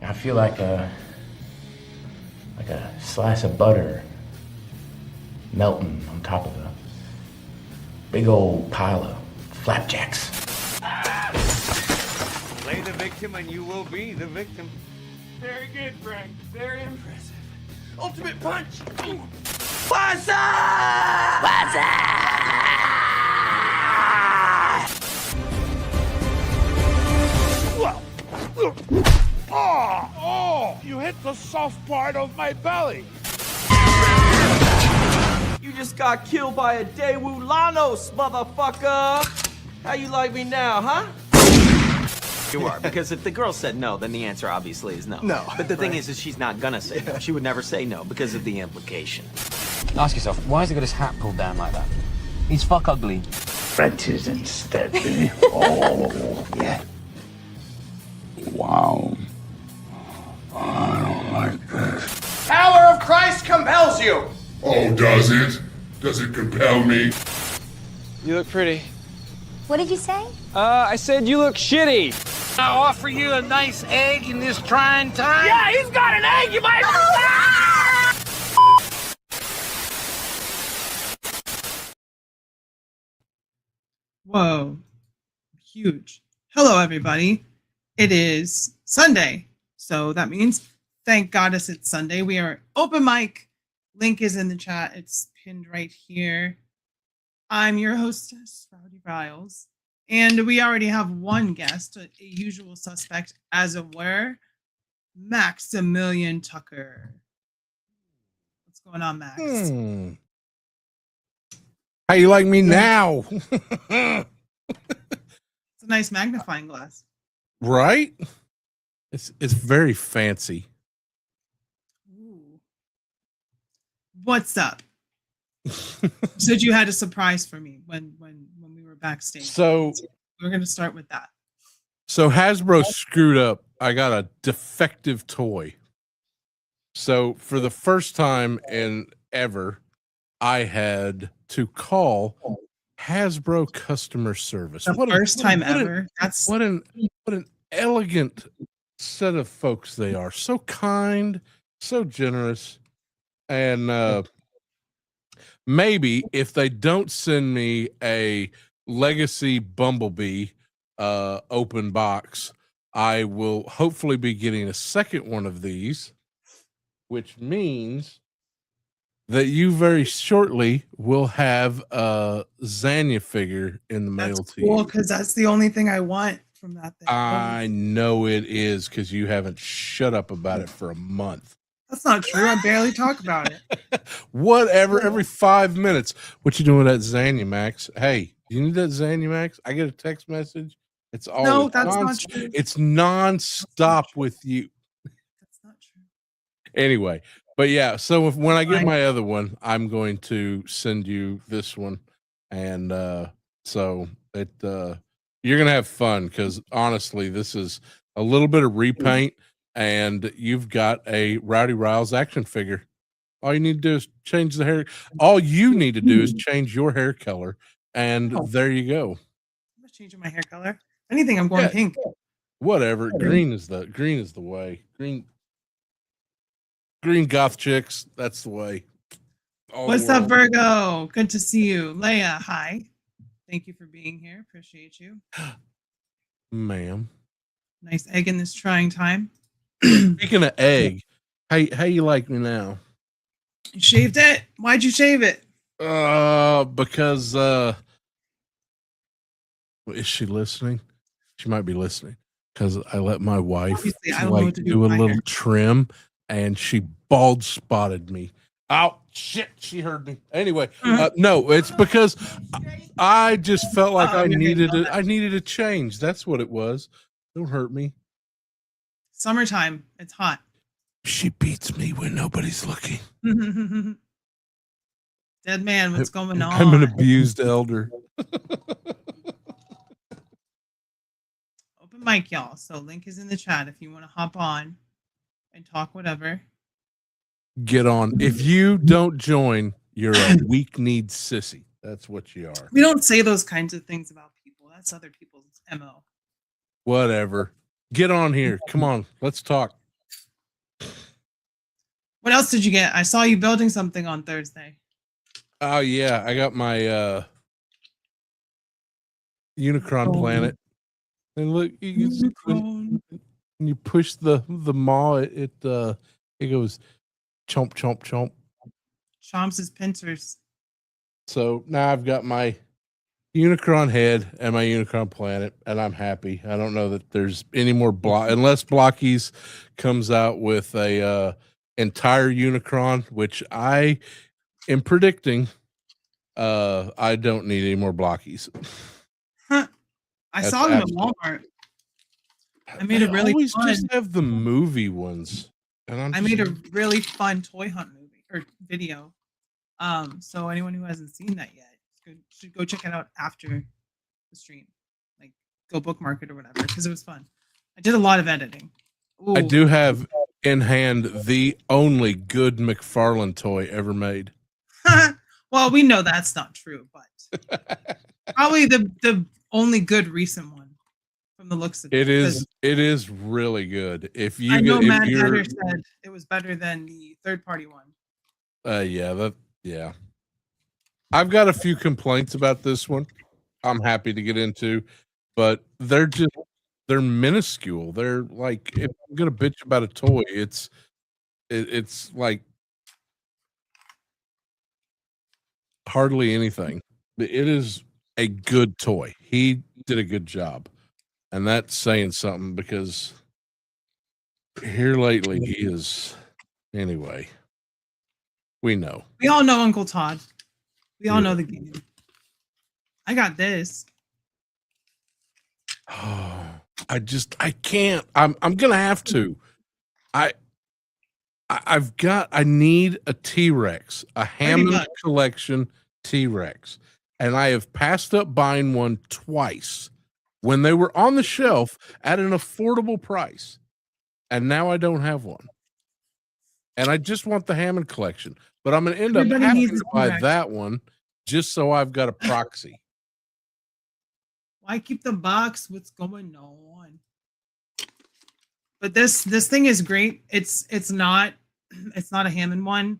I feel like a slice of butter melting on top of a big old pile of flapjacks. Play the victim and you will be the victim. Very good, Frank. Very impressive. Ultimate punch! What's up? What's up? Oh, you hit the soft part of my belly. You just got killed by a Daewoo Lanos, motherfucker! How you like me now, huh? You are, because if the girl said no, then the answer obviously is no. No. But the thing is she's not gonna say no. She would never say no because of the implication. Ask yourself, why has he got his hat pulled down like that? He's fuck ugly. Wrenches instead. Oh, yeah. Wow. I don't like this. Power of Christ compels you. Oh, does it? Does it compel me? You look pretty. What did you say? I said you look shitty. I offer you a nice egg in this trying time? Yeah, he's got an egg, you might. Whoa. Huge. Hello, everybody. It is Sunday. So that means, thank goddess it's Sunday. We are open mic. Link is in the chat. It's pinned right here. I'm your hostess, Rowdy Riles. And we already have one guest, a usual suspect, as it were, Maximilian Tucker. What's going on, Max? How you like me now? It's a nice magnifying glass. Right? It's very fancy. Ooh. What's up? Said you had a surprise for me when we were backstage. So we're gonna start with that. So Hasbro screwed up. I got a defective toy. So for the first time in ever, I had to call Hasbro customer service. The first time ever. That's what an elegant set of folks they are. So kind, so generous, and maybe if they don't send me a Legacy Bumblebee open box, I will hopefully be getting a second one of these, which means that you very shortly will have a Zanya figure in the mail to you. Because that's the only thing I want from that thing. I know it is, because you haven't shut up about it for a month. That's not true. I barely talk about it. Whatever, every 5 minutes. What you doing with that Zanya, Max? Hey, you need that Zanya, Max? I get a text message. It's always no, that's not true. It's nonstop with you. That's not true. Anyway, but yeah, so when I get my other one, I'm going to send you this one, and so it you're gonna have fun, because honestly, this is a little bit of repaint, and you've got a Rowdy Riles action figure. All you need to do is change the hair. All you need to do is change your hair color, and there you go. I'm not changing my hair color. If anything, I'm going pink. Whatever. Green is the way. Green goth chicks. That's the way. What's up, Virgo? Good to see you. Leia, hi. Thank you for being here. Appreciate you. Ma'am. Nice egg in this trying time. Speaking of egg, how you like me now? You shaved it? Why'd you shave it? Because is she listening? She might be listening, because I let my wife do a little trim, and she bald spotted me. Oh shit, she heard me. Anyway, no, it's because I just felt like I needed a change. That's what it was. Don't hurt me. Summertime. It's hot. She beats me when nobody's looking. Dead man, what's going on? I'm an abused elder. Open mic, y'all. So link is in the chat if you want to hop on and talk whatever. Get on. If you don't join, you're a weak-kneed sissy. That's what you are. We don't say those kinds of things about people. That's other people's MO. Whatever. Get on here. Come on. Let's talk. What else did you get? I saw you building something on Thursday. Oh yeah, I got my Unicron planet. And look, you can see when you push the maw, it goes chomp chomp chomp. Chomps his pincers. So now I've got my Unicron head and my Unicron planet, and I'm happy. I don't know that there's any more unless Blockies comes out with a entire Unicron, which I am predicting. I don't need any more Blockies. Huh. I saw them at Walmart. I made a really always fun. just have the movie ones, and I made a really fun toy hunt movie or video. So anyone who hasn't seen that yet should go check it out after the stream. Like, go bookmark it or whatever, because it was fun. I did a lot of editing. Ooh. I do have in hand the only good McFarlane toy ever made. Well, we know that's not true, but probably the only good recent one from the looks of it. It is really good. If you I know Matt Hatter said it was better than the third party one. Yeah. I've got a few complaints about this one. I'm happy to get into, but they're minuscule. They're like, if I'm gonna bitch about a toy, it's like hardly anything. It is a good toy. He did a good job, and that's saying something because here lately he is. Anyway, we know. We all know Uncle Todd. We all know the game. I got this. Oh, I can't. I'm gonna have to. I need a T-Rex, a Hammond collection T-Rex. And I have passed up buying one twice when they were on the shelf at an affordable price. And now I don't have one. And I just want the Hammond collection. But I'm going to end up having to buy that one just so I've got a proxy. Why keep the box? What's going on? But this thing is great. It's not a Hammond one.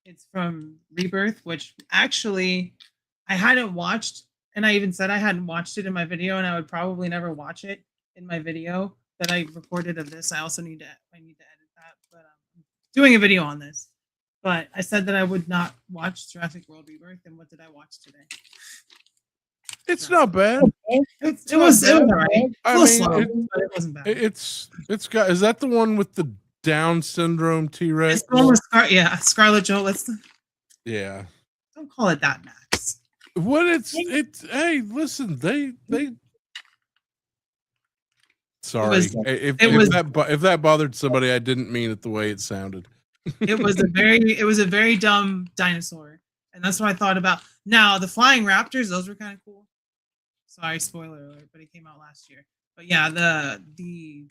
It's from Rebirth, which actually I hadn't watched, and I even said I hadn't watched it in my video, and I would probably never watch it in my video that I recorded of this. I also need to edit that, but I'm doing a video on this. But I said that I would not watch Jurassic World Rebirth, and what did I watch today? It's not bad. It was alright. I mean, slow, but it wasn't bad. It's got. Is that the one with the Down syndrome T-Rex? It's almost Scarlett Johansson. Yeah. Don't call it that, Max. What it's hey, listen, they sorry. If that bothered somebody, I didn't mean it the way it sounded. It was a very dumb dinosaur. And that's what I thought about. Now, the flying raptors, those were kind of cool. Sorry, spoiler alert, but it came out last year. But yeah, the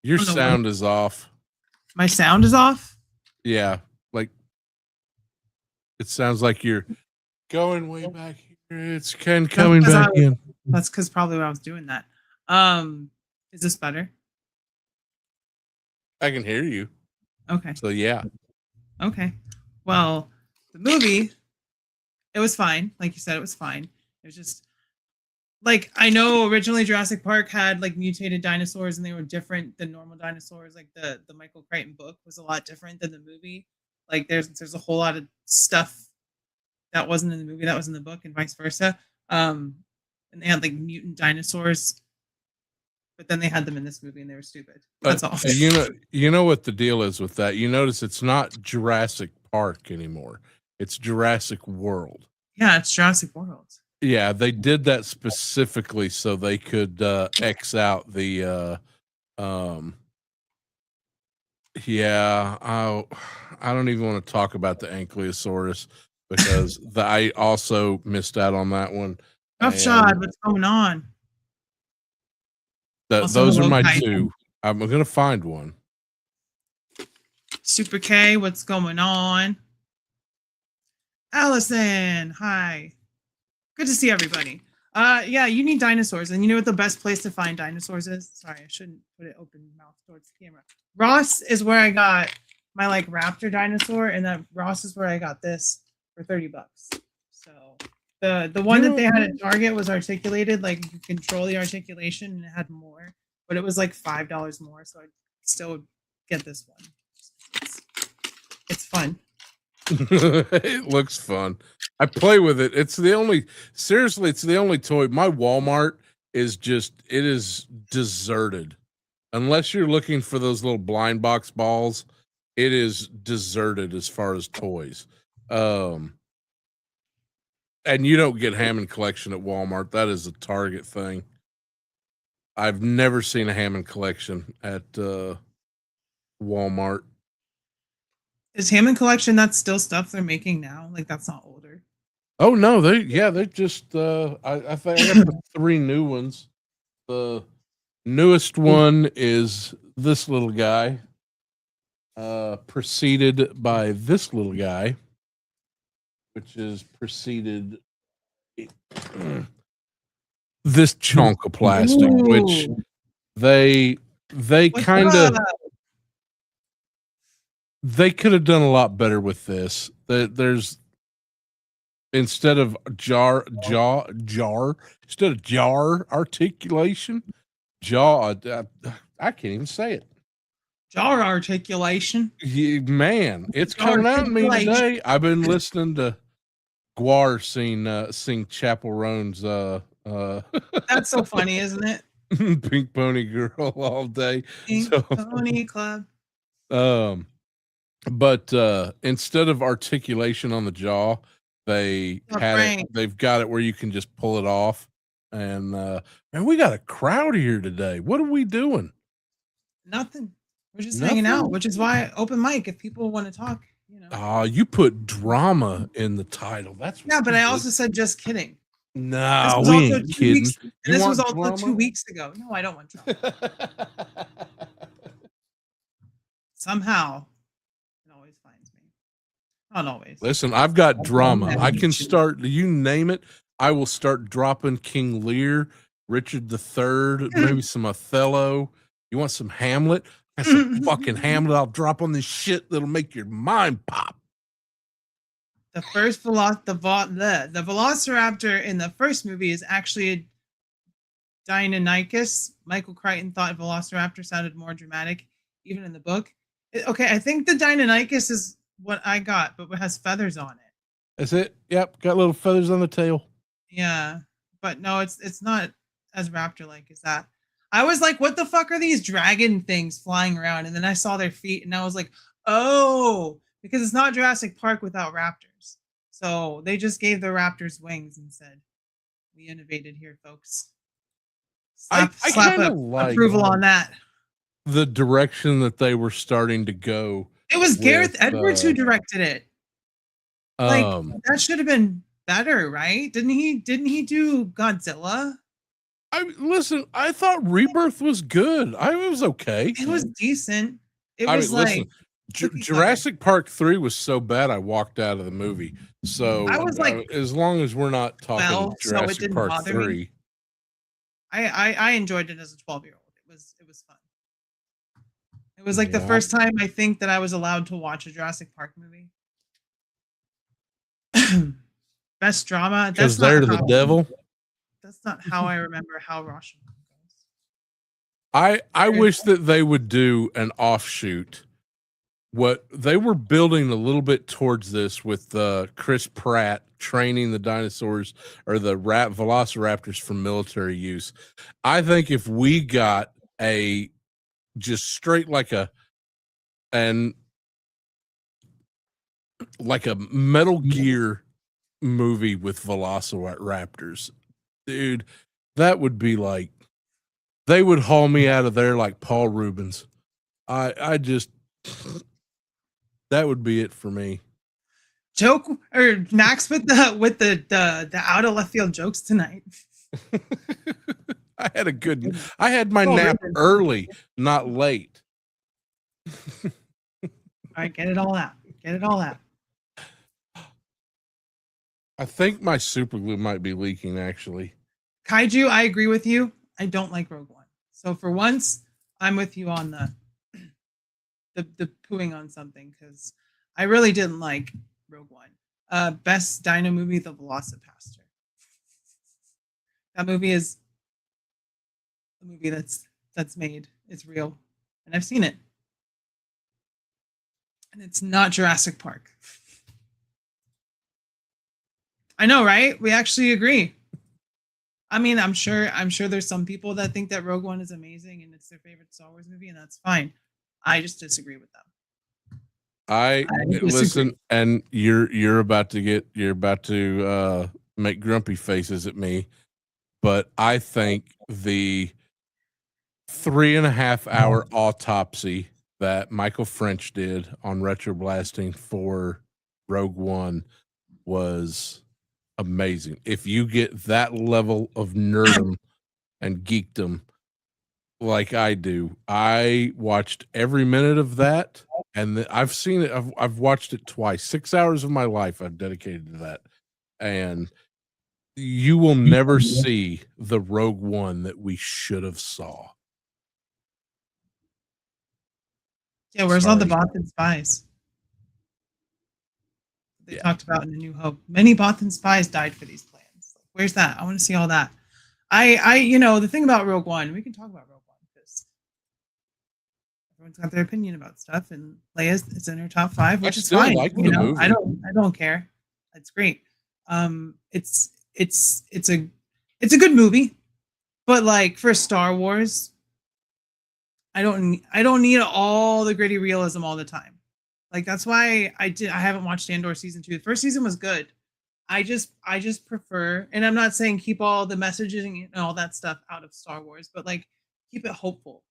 your sound is off. My sound is off? Yeah, like it sounds like you're going way back here. It's coming back in. That's because probably when I was doing that. Is this better? I can hear you. Okay. So yeah. Okay. Well, the movie, it was fine. Like you said, it was fine. It was just like, I know originally Jurassic Park had like mutated dinosaurs and they were different than normal dinosaurs. Like the Michael Crichton book was a lot different than the movie. Like there's a whole lot of stuff that wasn't in the movie that was in the book and vice versa. And they had like mutant dinosaurs, but then they had them in this movie and they were stupid. That's all. You know what the deal is with that. You notice it's not Jurassic Park anymore. It's Jurassic World. Yeah, it's Jurassic World. Yeah, they did that specifically so they could X out the I don't even want to talk about the Ankylosaurus because I also missed out on that one. Tough shot, what's going on? Those are my two. I'm gonna find one. Super K, what's going on? Allison, hi. Good to see everybody. Yeah, you need dinosaurs, and you know what the best place to find dinosaurs is? Sorry, I shouldn't put it open mouth towards the camera. Ross is where I got my like raptor dinosaur, and that Ross is where I got this for $30. So the one that they had at Target was articulated, like you could control the articulation, and it had more, but it was like $5 more. So I still would get this one. It's fun. It looks fun. I play with it. It's the only toy. My Walmart is it is deserted. Unless you're looking for those little blind box balls, it is deserted as far as toys. And you don't get Hammond collection at Walmart. That is a Target thing. I've never seen a Hammond collection at Walmart. Is Hammond collection that's still stuff they're making now? Like that's not older. Oh no, they just I think I got the 3 new ones. The newest one is this little guy, preceded by this little guy, which is preceded this chunk of plastic, which they kind of they could have done a lot better with this. There's instead of jar articulation, I can't even say it. Jaw articulation. Man, it's coming out in me today. I've been listening to Guar sing Chapel Roan's That's so funny, isn't it? Pink Pony Girl all day. Pink Pony Club. But instead of articulation on the jaw, they've got it where you can just pull it off. And man, we got a crowd here today. What are we doing? Nothing. We're just hanging out, which is why open mic. If people want to talk, you know. You put drama in the title. That's but I also said just kidding. No, we ain't kidding. This was also 2 weeks ago. No, I don't want drama. Somehow, it always finds me. Not always. Listen, I've got drama. I can start. You name it. I will start dropping King Lear, Richard III, maybe some Othello. You want some Hamlet? That's some fucking Hamlet. I'll drop on this shit that'll make your mind pop. The first the Velociraptor in the first movie is actually Deinonychus. Michael Crichton thought Velociraptor sounded more dramatic, even in the book. Okay, I think the Deinonychus is what I got, but it has feathers on it. That's it. Yep, got little feathers on the tail. Yeah, but no, it's not as raptor-like as that. I was like, what the fuck are these dragon things flying around? And then I saw their feet, and I was like, oh, because it's not Jurassic Park without raptors. So they just gave the raptors wings and said, we innovated here, folks. Slap approval on that. The direction that they were starting to go. It was Gareth Edwards who directed it. Like that should have been better, right? Didn't he do Godzilla? Listen, I thought Rebirth was good. It was okay. It was decent. Listen, Jurassic Park 3 was so bad I walked out of the movie. So I was like, as long as we're not talking Jurassic Park 3. I enjoyed it as a 12-year-old. It was fun. It was like the first time I think that I was allowed to watch a Jurassic Park movie. Best drama. Because they're the devil. That's not how I remember how Russian goes. I wish that they would do an offshoot. What they were building a little bit towards this with Chris Pratt training the dinosaurs or the velociraptors for military use. I think if we got just straight like a Metal Gear movie with velociraptors, dude, that would be like, they would haul me out of there like Paul Rubens. I just, that would be it for me. Joke or Max with the out of left field jokes tonight. I had my nap early, not late. All right, get it all out. I think my super glue might be leaking. Actually, Kaiju, I agree with you. I don't like Rogue One. So for once, I'm with you on the pooing on something because I really didn't like Rogue One. Best Dino movie, The Velocipaster. That movie is a movie that's made. It's real, and I've seen it, and it's not Jurassic Park. I know, right? We actually agree. I mean, I'm sure there's some people that think that Rogue One is amazing and it's their favorite Star Wars movie, and that's fine. I just disagree with them. I listen, and you're about to make grumpy faces at me, but I think the 3.5-hour autopsy that Michael French did on Retroblasting for Rogue One was amazing. If you get that level of nerdom and geekdom like I do, I watched every minute of that, and I've seen it. I've watched it twice. 6 hours of my life I've dedicated to that, and you will never see the Rogue One that we should have saw. Yeah, where's all the Sorry. Bothan spies? They talked about in A New Hope. Many Bothan spies died for these plans. Like, where's that? I want to see all that. The thing about Rogue One, we can talk about Rogue One because everyone's got their opinion about stuff, and Leia's it's in her top 5, which is fine. Like the movie. I don't care. It's great. It's a good movie, but like for Star Wars, I don't need all the gritty realism all the time. Like that's why I haven't watched Andor season 2. The first season was good. I just prefer, and I'm not saying keep all the messaging and all that stuff out of Star Wars, but like keep it hopeful.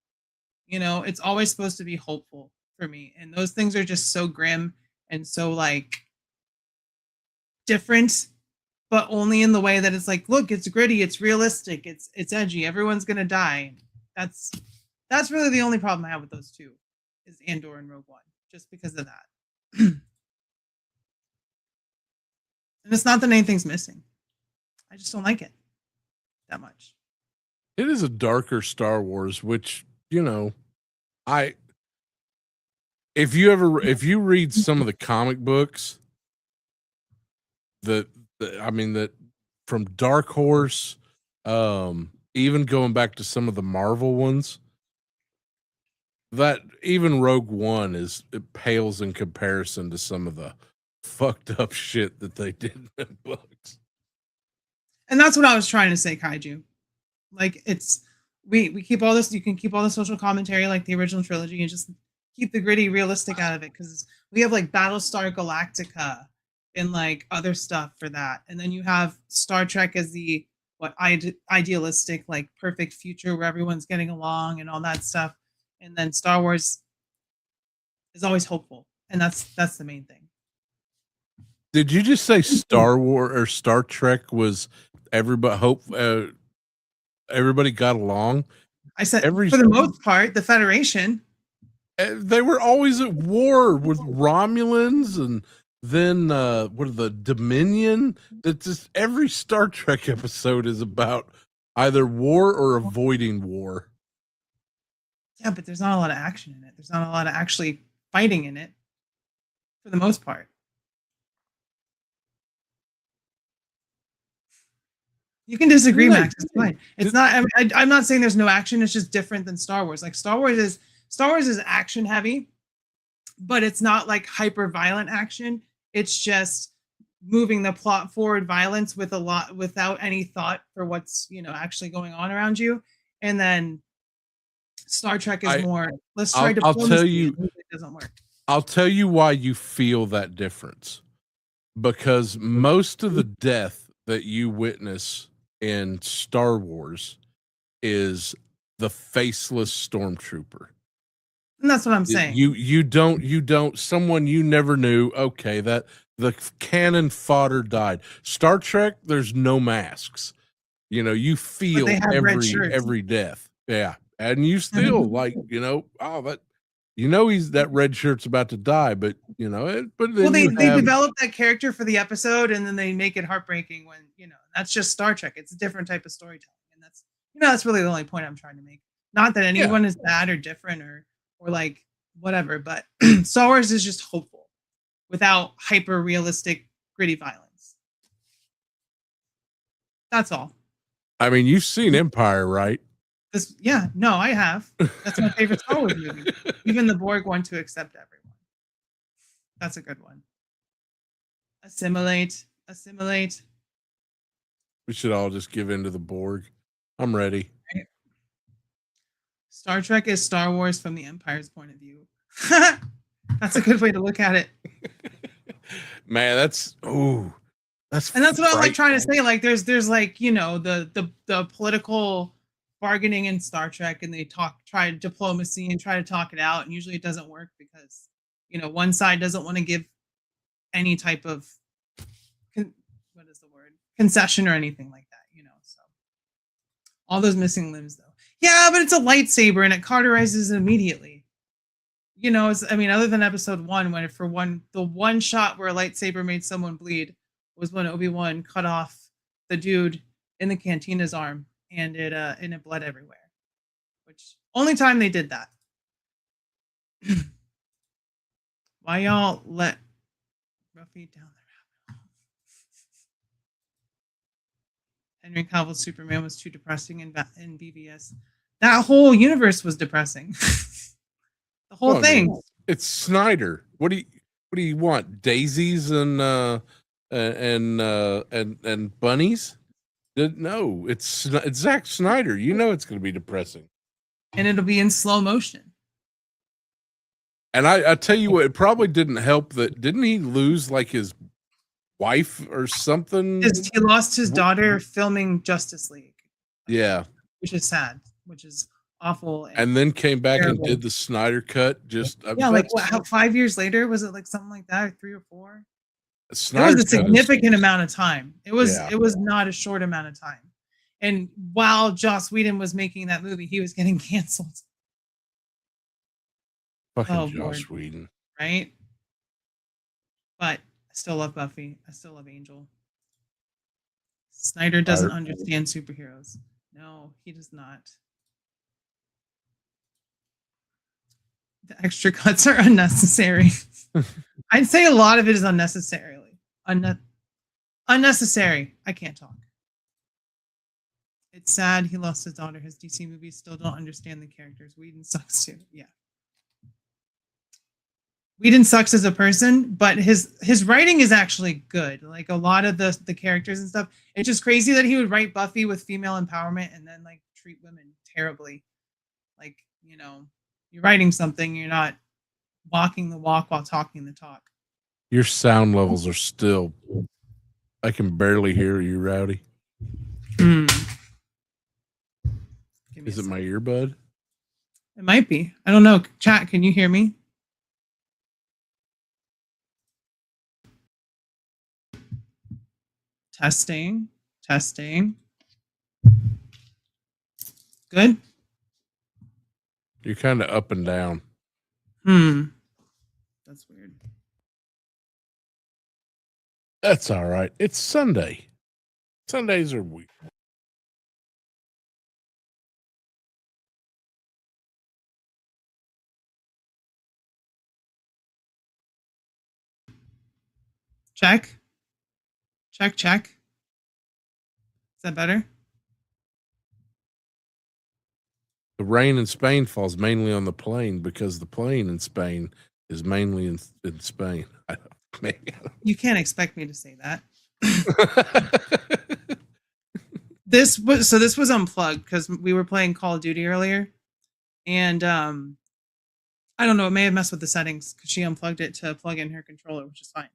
It's always supposed to be hopeful for me. And those things are just so grim and so like different, but only in the way that it's like, look, it's gritty, it's realistic, it's edgy, everyone's gonna die. That's really the only problem I have with those two, is Andor and Rogue One, just because of that. And it's not that anything's missing. I just don't like it that much. It is a darker Star Wars, which, if you read some of the comic books, that from Dark Horse, even going back to some of the Marvel ones, that even Rogue One it pales in comparison to some of the fucked up shit that they did in the books. And that's what I was trying to say, Kaiju. Like we keep all this, you can keep all the social commentary like the original trilogy and just keep the gritty realistic out of it, because we have like Battlestar Galactica and like other stuff for that. And then you have Star Trek as the idealistic, like perfect future where everyone's getting along and all that stuff. And then Star Wars is always hopeful. And that's the main thing. Did you just say Star Wars or Star Trek was everybody got along? I said for the most part, the Federation. They were always at war with Romulans, and then what, the Dominion. That's just every Star Trek episode is about either war or avoiding war. Yeah, but there's not a lot of action in it. There's not a lot of actually fighting in it, for the most part. You can disagree, Max. It's fine. It's not. I'm not saying there's no action. It's just different than Star Wars. Like Star Wars is action heavy, but it's not like hyper violent action. It's just moving the plot forward, violence without any thought for what's actually going on around you. And then Star Trek is more. Let's try to. I'll tell you. It doesn't work. I'll tell you why you feel that difference, because most of the death that you witness in Star Wars is the faceless stormtrooper. And that's what I'm saying. You don't someone you never knew. Okay, that the cannon fodder died. Star Trek, there's no masks. You feel every death. Yeah. And you still like, You know that red shirt's about to die, but you know it. But then Well, they have, develop that character for the episode, and then they make it heartbreaking when that's just Star Trek. It's a different type of storytelling, and that's really the only point I'm trying to make. Not that anyone is bad or different or like whatever, but Star Wars is just hopeful without hyper realistic gritty violence. That's all. I mean, you've seen Empire, right? No, I have. That's my favorite Star Wars movie. Even the Borg want to accept everyone. That's a good one. Assimilate. We should all just give in to the Borg. I'm ready. Right. Star Trek is Star Wars from the Empire's point of view. That's a good way to look at it. Man, that's what I'm like trying to say. Like, there's like the political bargaining in Star Trek, and they try diplomacy and try to talk it out, and usually it doesn't work because one side doesn't want to give any type of concession or anything like that. So all those missing limbs though. Yeah, but it's a lightsaber and it cauterizes immediately. Other than episode 1, when the one shot where a lightsaber made someone bleed was when Obi-Wan cut off the dude in the Cantina's arm, and it bled everywhere. Which only time they did that. Why y'all let Ruffy down the rabbit hole? Henry Cavill's Superman was too depressing in BVS. That whole universe was depressing. The whole thing. It's Snyder. What do you want? Daisies and bunnies? No, it's Zack Snyder. It's going to be depressing, and it'll be in slow motion. And I tell you what, it probably didn't help that didn't he lose like his wife or something? He lost his daughter filming Justice League. Yeah, which is sad. Which is awful. And then came back and did the Snyder cut. Just 5 years later, was it like something like that, or 3 or 4? Snyder it was a significant amount of time. It was Yeah. not a short amount of time. And while Joss Whedon was making that movie, he was getting canceled. Fucking Joss Whedon, right? But I still love Buffy. I still love Angel. Snyder doesn't understand superheroes. No, he does not. The extra cuts are unnecessary. I'd say a lot of it is unnecessarily. Unnecessary. I can't talk. It's sad he lost his daughter. His DC movies still don't understand the characters. Whedon sucks too. Yeah. Whedon sucks as a person, but his writing is actually good. Like a lot of the characters and stuff. It's just crazy that he would write Buffy with female empowerment and then like treat women terribly. Like, you're writing something, you're not walking the walk while talking the talk. your sound levels are still. I can barely hear you, Rowdy. Is it my earbud? It might be. I don't know. Chat, can you hear me? Testing. Good. You're kind of up and down. That's weird. That's all right. It's Sunday. Sundays are weird. Check. Is that better? The rain in Spain falls mainly on the plain because the plain in Spain is mainly in Spain. You can't expect me to say that. This was unplugged because we were playing Call of Duty earlier, and I don't know, it may have messed with the settings because she unplugged it to plug in her controller, which is fine.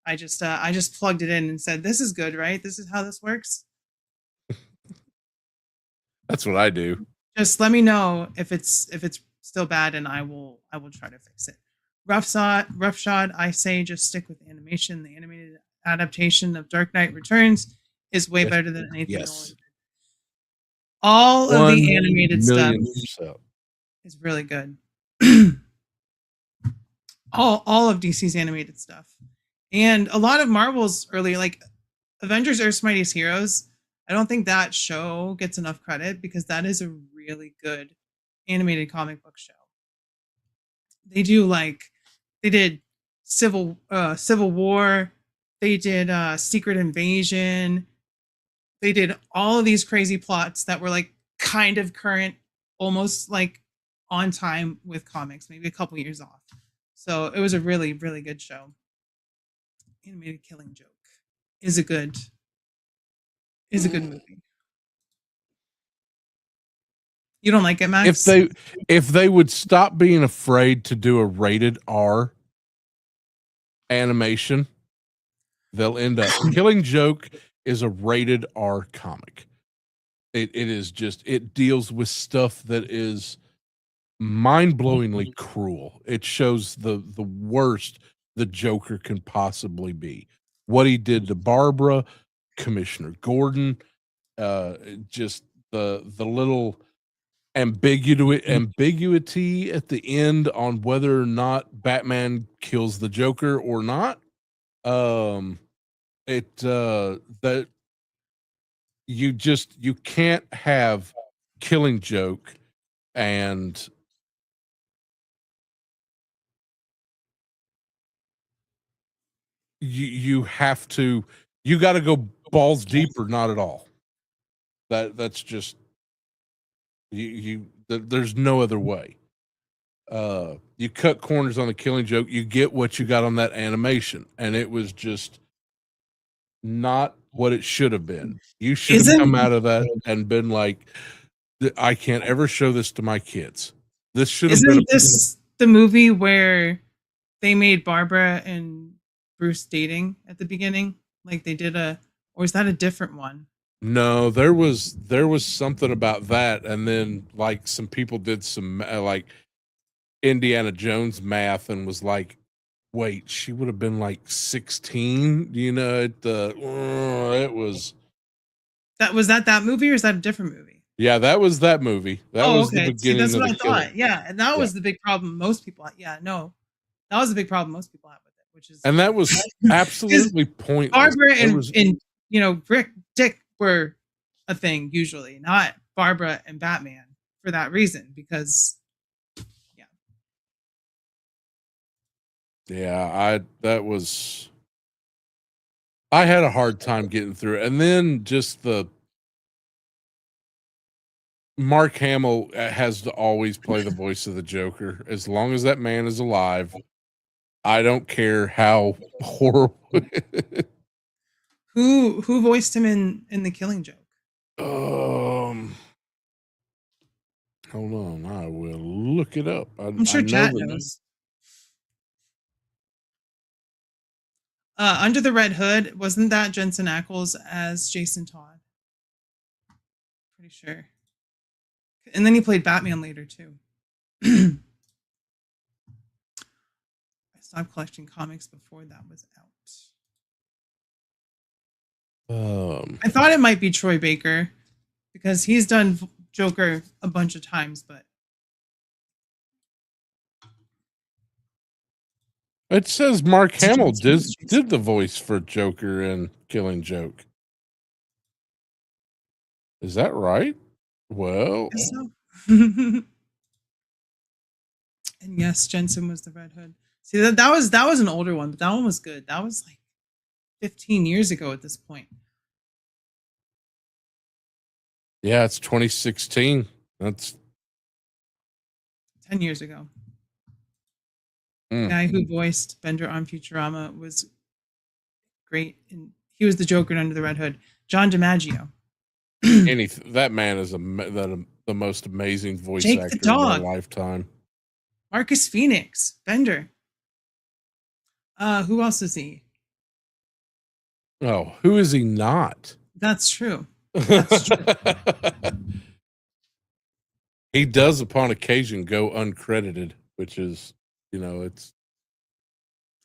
I just plugged it in and said, "This is good, right? This is how this works." That's what I do. Just let me know if it's still bad, and I will try to fix it. Roughshod, I say just stick with animation. The animated adaptation of Dark Knight Returns is way better than anything else. All of the animated stuff is really good. all of DC's animated stuff, and a lot of Marvel's early, like Avengers: Earth's Mightiest Heroes. I don't think that show gets enough credit because that is a really good animated comic book show. They did Civil War, they did Secret Invasion, they did all of these crazy plots that were like kind of current, almost like on time with comics, maybe a couple years off. So it was a really, really good show. Animated Killing Joke is a good movie. You don't like it, Max? If they would stop being afraid to do a rated R animation, they'll end up. Killing Joke is a rated R comic. It is just, it deals with stuff that is mind-blowingly cruel. It shows the worst the Joker can possibly be. What he did to Barbara, Commissioner Gordon, just the little ambiguity at the end on whether or not Batman kills the Joker or not. That you can't have Killing Joke and you have to, you got to go balls deep or not at all. That's just there's no other way. You cut corners on the Killing Joke, you get what you got on that animation, and it was just not what it should have been. You should have come out of that and been like, I can't ever show this to my kids. This should have been. Isn't this the movie where they made Barbara and Bruce dating at the beginning? Like they did or is that a different one? No, there was something about that, and then like some people did some like Indiana Jones math and was like, wait, she would have been like 16. You know, it was. Was that movie, or is that a different movie? Yeah, that was that movie. That was okay. the beginning. See, that's what I thought. Yeah, and that was the big problem most people. Yeah, no, that was the big problem most people have with it, which is, and that was absolutely pointless. Barbara and Dick were a thing usually, not Barbara and Batman for that reason, because I had a hard time getting through it. And then just the Mark Hamill has to always play the voice of the Joker. As long as that man is alive, I don't care how horrible. Who voiced him in The Killing Joke? Hold on, I will look it up. I'm sure Chat knows. Under the Red Hood, wasn't that Jensen Ackles as Jason Todd? Pretty sure. And then he played Batman later too. I stopped collecting comics before that was out. I thought it might be Troy Baker because he's done Joker a bunch of times, but it says Mark Hamill did the voice for Joker in Killing Joke. Is that right? Well, so. And yes, Jensen was the Red Hood. See, that was an older one, but that one was good. That was like 15 years ago at this point. Yeah, it's 2016. That's 10 years ago. The guy who voiced Bender on Futurama was great, and he was the Joker under the Red Hood. John DiMaggio. That man is the most amazing voice Jake actor the dog. of my lifetime. Marcus Phoenix, Bender. Who else is he? Oh, who is he not? That's true. That's true. He does upon occasion go uncredited, which is, it's.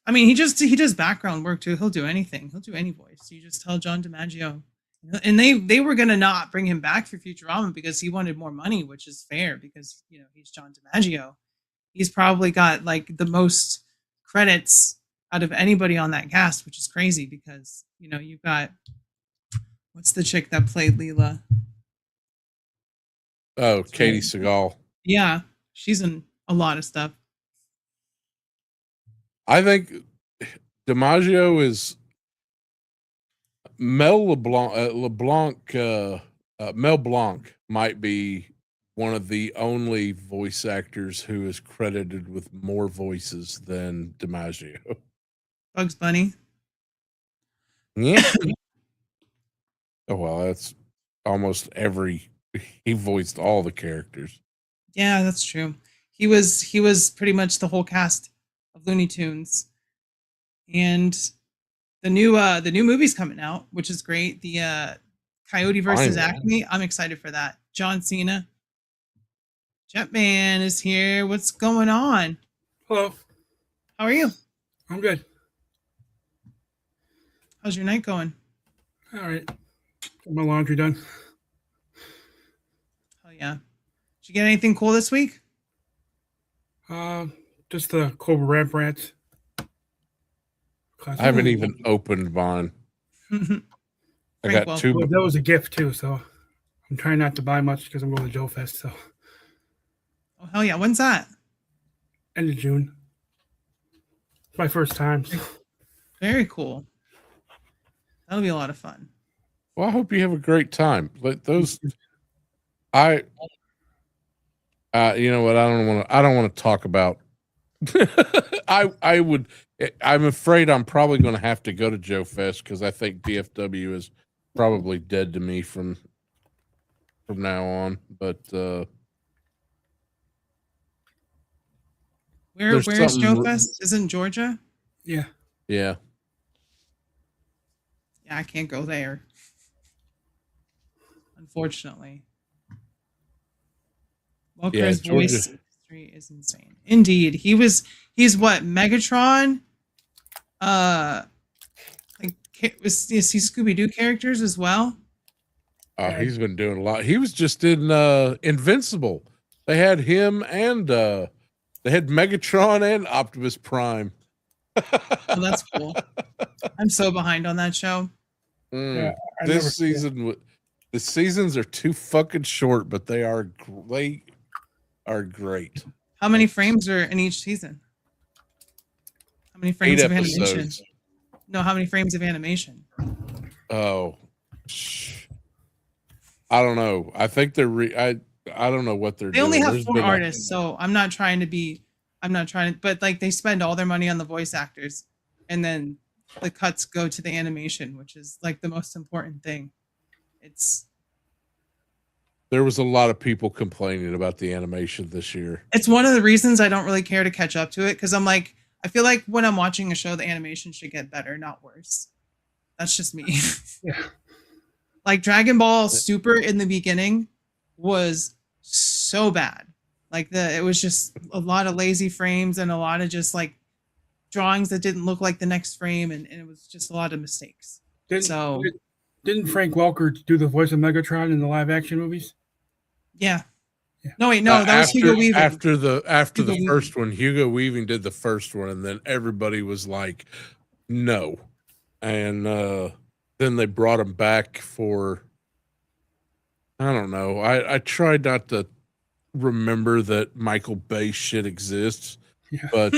I mean, he does background work too. He'll do anything. He'll do any voice. You just tell John DiMaggio, and they were gonna not bring him back for Futurama because he wanted more money, which is fair because he's John DiMaggio. He's probably got like the most credits out of anybody on that cast, which is crazy because, you know, you've got, what's the chick that played Leela? Oh, Katie Seagal. Yeah, she's in a lot of stuff. I think DiMaggio is Mel Blanc might be one of the only voice actors who is credited with more voices than DiMaggio. Bugs Bunny. Yeah. Oh well, that's almost he voiced all the characters. Yeah, that's true. He was pretty much the whole cast of Looney Tunes. And the new movie's coming out, which is great. The Coyote versus Acme. I'm excited for that. John Cena. Jetman is here. What's going on? Hello. How are you? I'm good. How's your night going? All right. Got my laundry done. Oh yeah. Did you get anything cool this week? Just the Cobra Rembrandt. I haven't even opened mine. I got two. Well, that was a gift too, so I'm trying not to buy much because I'm going to Joe Fest. So. Oh hell yeah! When's that? End of June. It's my first time. So. Very cool. That'll be a lot of fun. Well, I hope you have a great time. But those, you know what? I don't want to talk about. I'm afraid I'm probably going to have to go to Joe Fest because I think DFW is probably dead to me from now on. But where's Joe Fest? Isn't Georgia? Yeah. Yeah. Yeah, I can't go there. Unfortunately. Walker's voice history is insane. Indeed. He's what, Megatron? Is he Scooby-Doo characters as well? Oh, he's been doing a lot. He was just in Invincible. They had him and they had Megatron and Optimus Prime. Oh, that's cool. I'm so behind on that show. Yeah, this season, the seasons are too fucking short, but they are great. How many frames are in each season? How many frames of animation? No, how many frames of animation? Oh, I don't know. I think I don't know what they're doing. They only have 4 artists, so I'm not trying to, but like they spend all their money on the voice actors, and then the cuts go to the animation, which is like the most important thing. There was a lot of people complaining about the animation this year. It's one of the reasons I don't really care to catch up to it, because I'm like, I feel like when I'm watching a show, the animation should get better, not worse. That's just me. Yeah. Like Dragon Ball Super in the beginning was so bad. Like it was just a lot of lazy frames and a lot of just like drawings that didn't look like the next frame, and it was just a lot of mistakes. Didn't Frank Welker do the voice of Megatron in the live action movies? Yeah. No, wait, no, that was Hugo Weaving. After the first one, Hugo Weaving did the first one, and then everybody was like, no. And then they brought him back for, I don't know. I tried not to remember that Michael Bay shit exists, but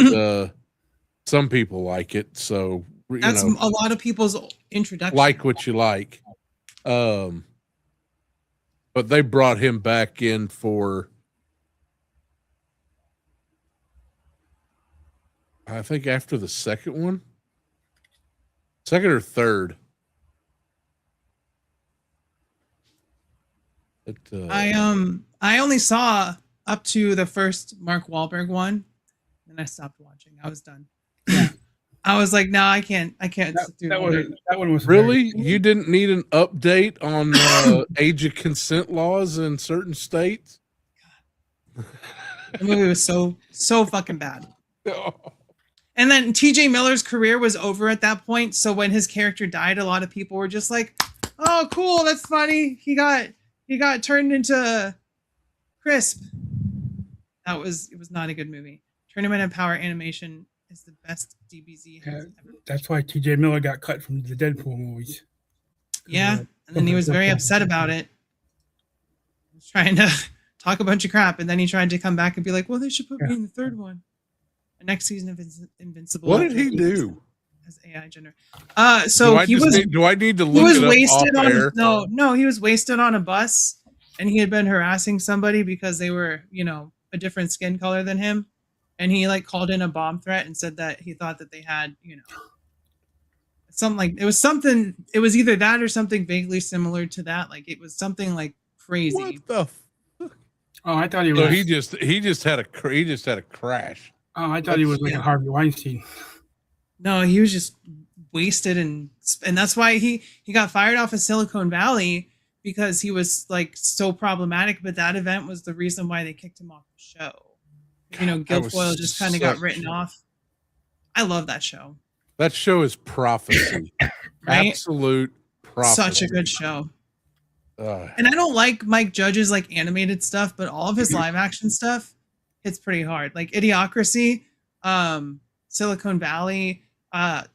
some people like it. So, that's a lot of people's introduction. Like what you like. But they brought him back in for, I think after the second or third. I only saw up to the first Mark Wahlberg one, and I stopped watching. I was done. Yeah. I was like, no, I can't do that one was really. You didn't need an update on age of consent laws in certain states. The movie was so fucking bad. And then T.J. Miller's career was over at that point. So when his character died, a lot of people were just like, "Oh, cool, that's funny. He got turned into Crisp." It was not a good movie. Tournament of Power animation is the best DBZ Yeah, has ever. that's why T.J. Miller got cut from the Deadpool movies. Yeah, and then he was very upset about it. He was trying to talk a bunch of crap, and then he tried to come back and be like, "Well, they should put me in the third one." The next season of Invincible. What did he do? As AI generator. So he was. Do I need to He look was it up wasted off on air? no. He was wasted on a bus, and he had been harassing somebody because they were, a different skin color than him, and he like called in a bomb threat and said that he thought that they had, something like it was something. It was either that or something vaguely similar to that. Like it was something like crazy. What the? Oh, I thought he So was. he just had a crash. Oh, I thought he was like a Harvey Weinstein. No, he was just wasted, and that's why he got fired off of Silicon Valley, because he was like so problematic. But that event was the reason why they kicked him off the show. Guilfoyle just kind of got written off. I love that show. That show is prophecy. Right? Absolute prophecy. Such a good show. And I don't like Mike Judge's like animated stuff, but all of his live action stuff hits pretty hard. Like Idiocracy, Silicon Valley,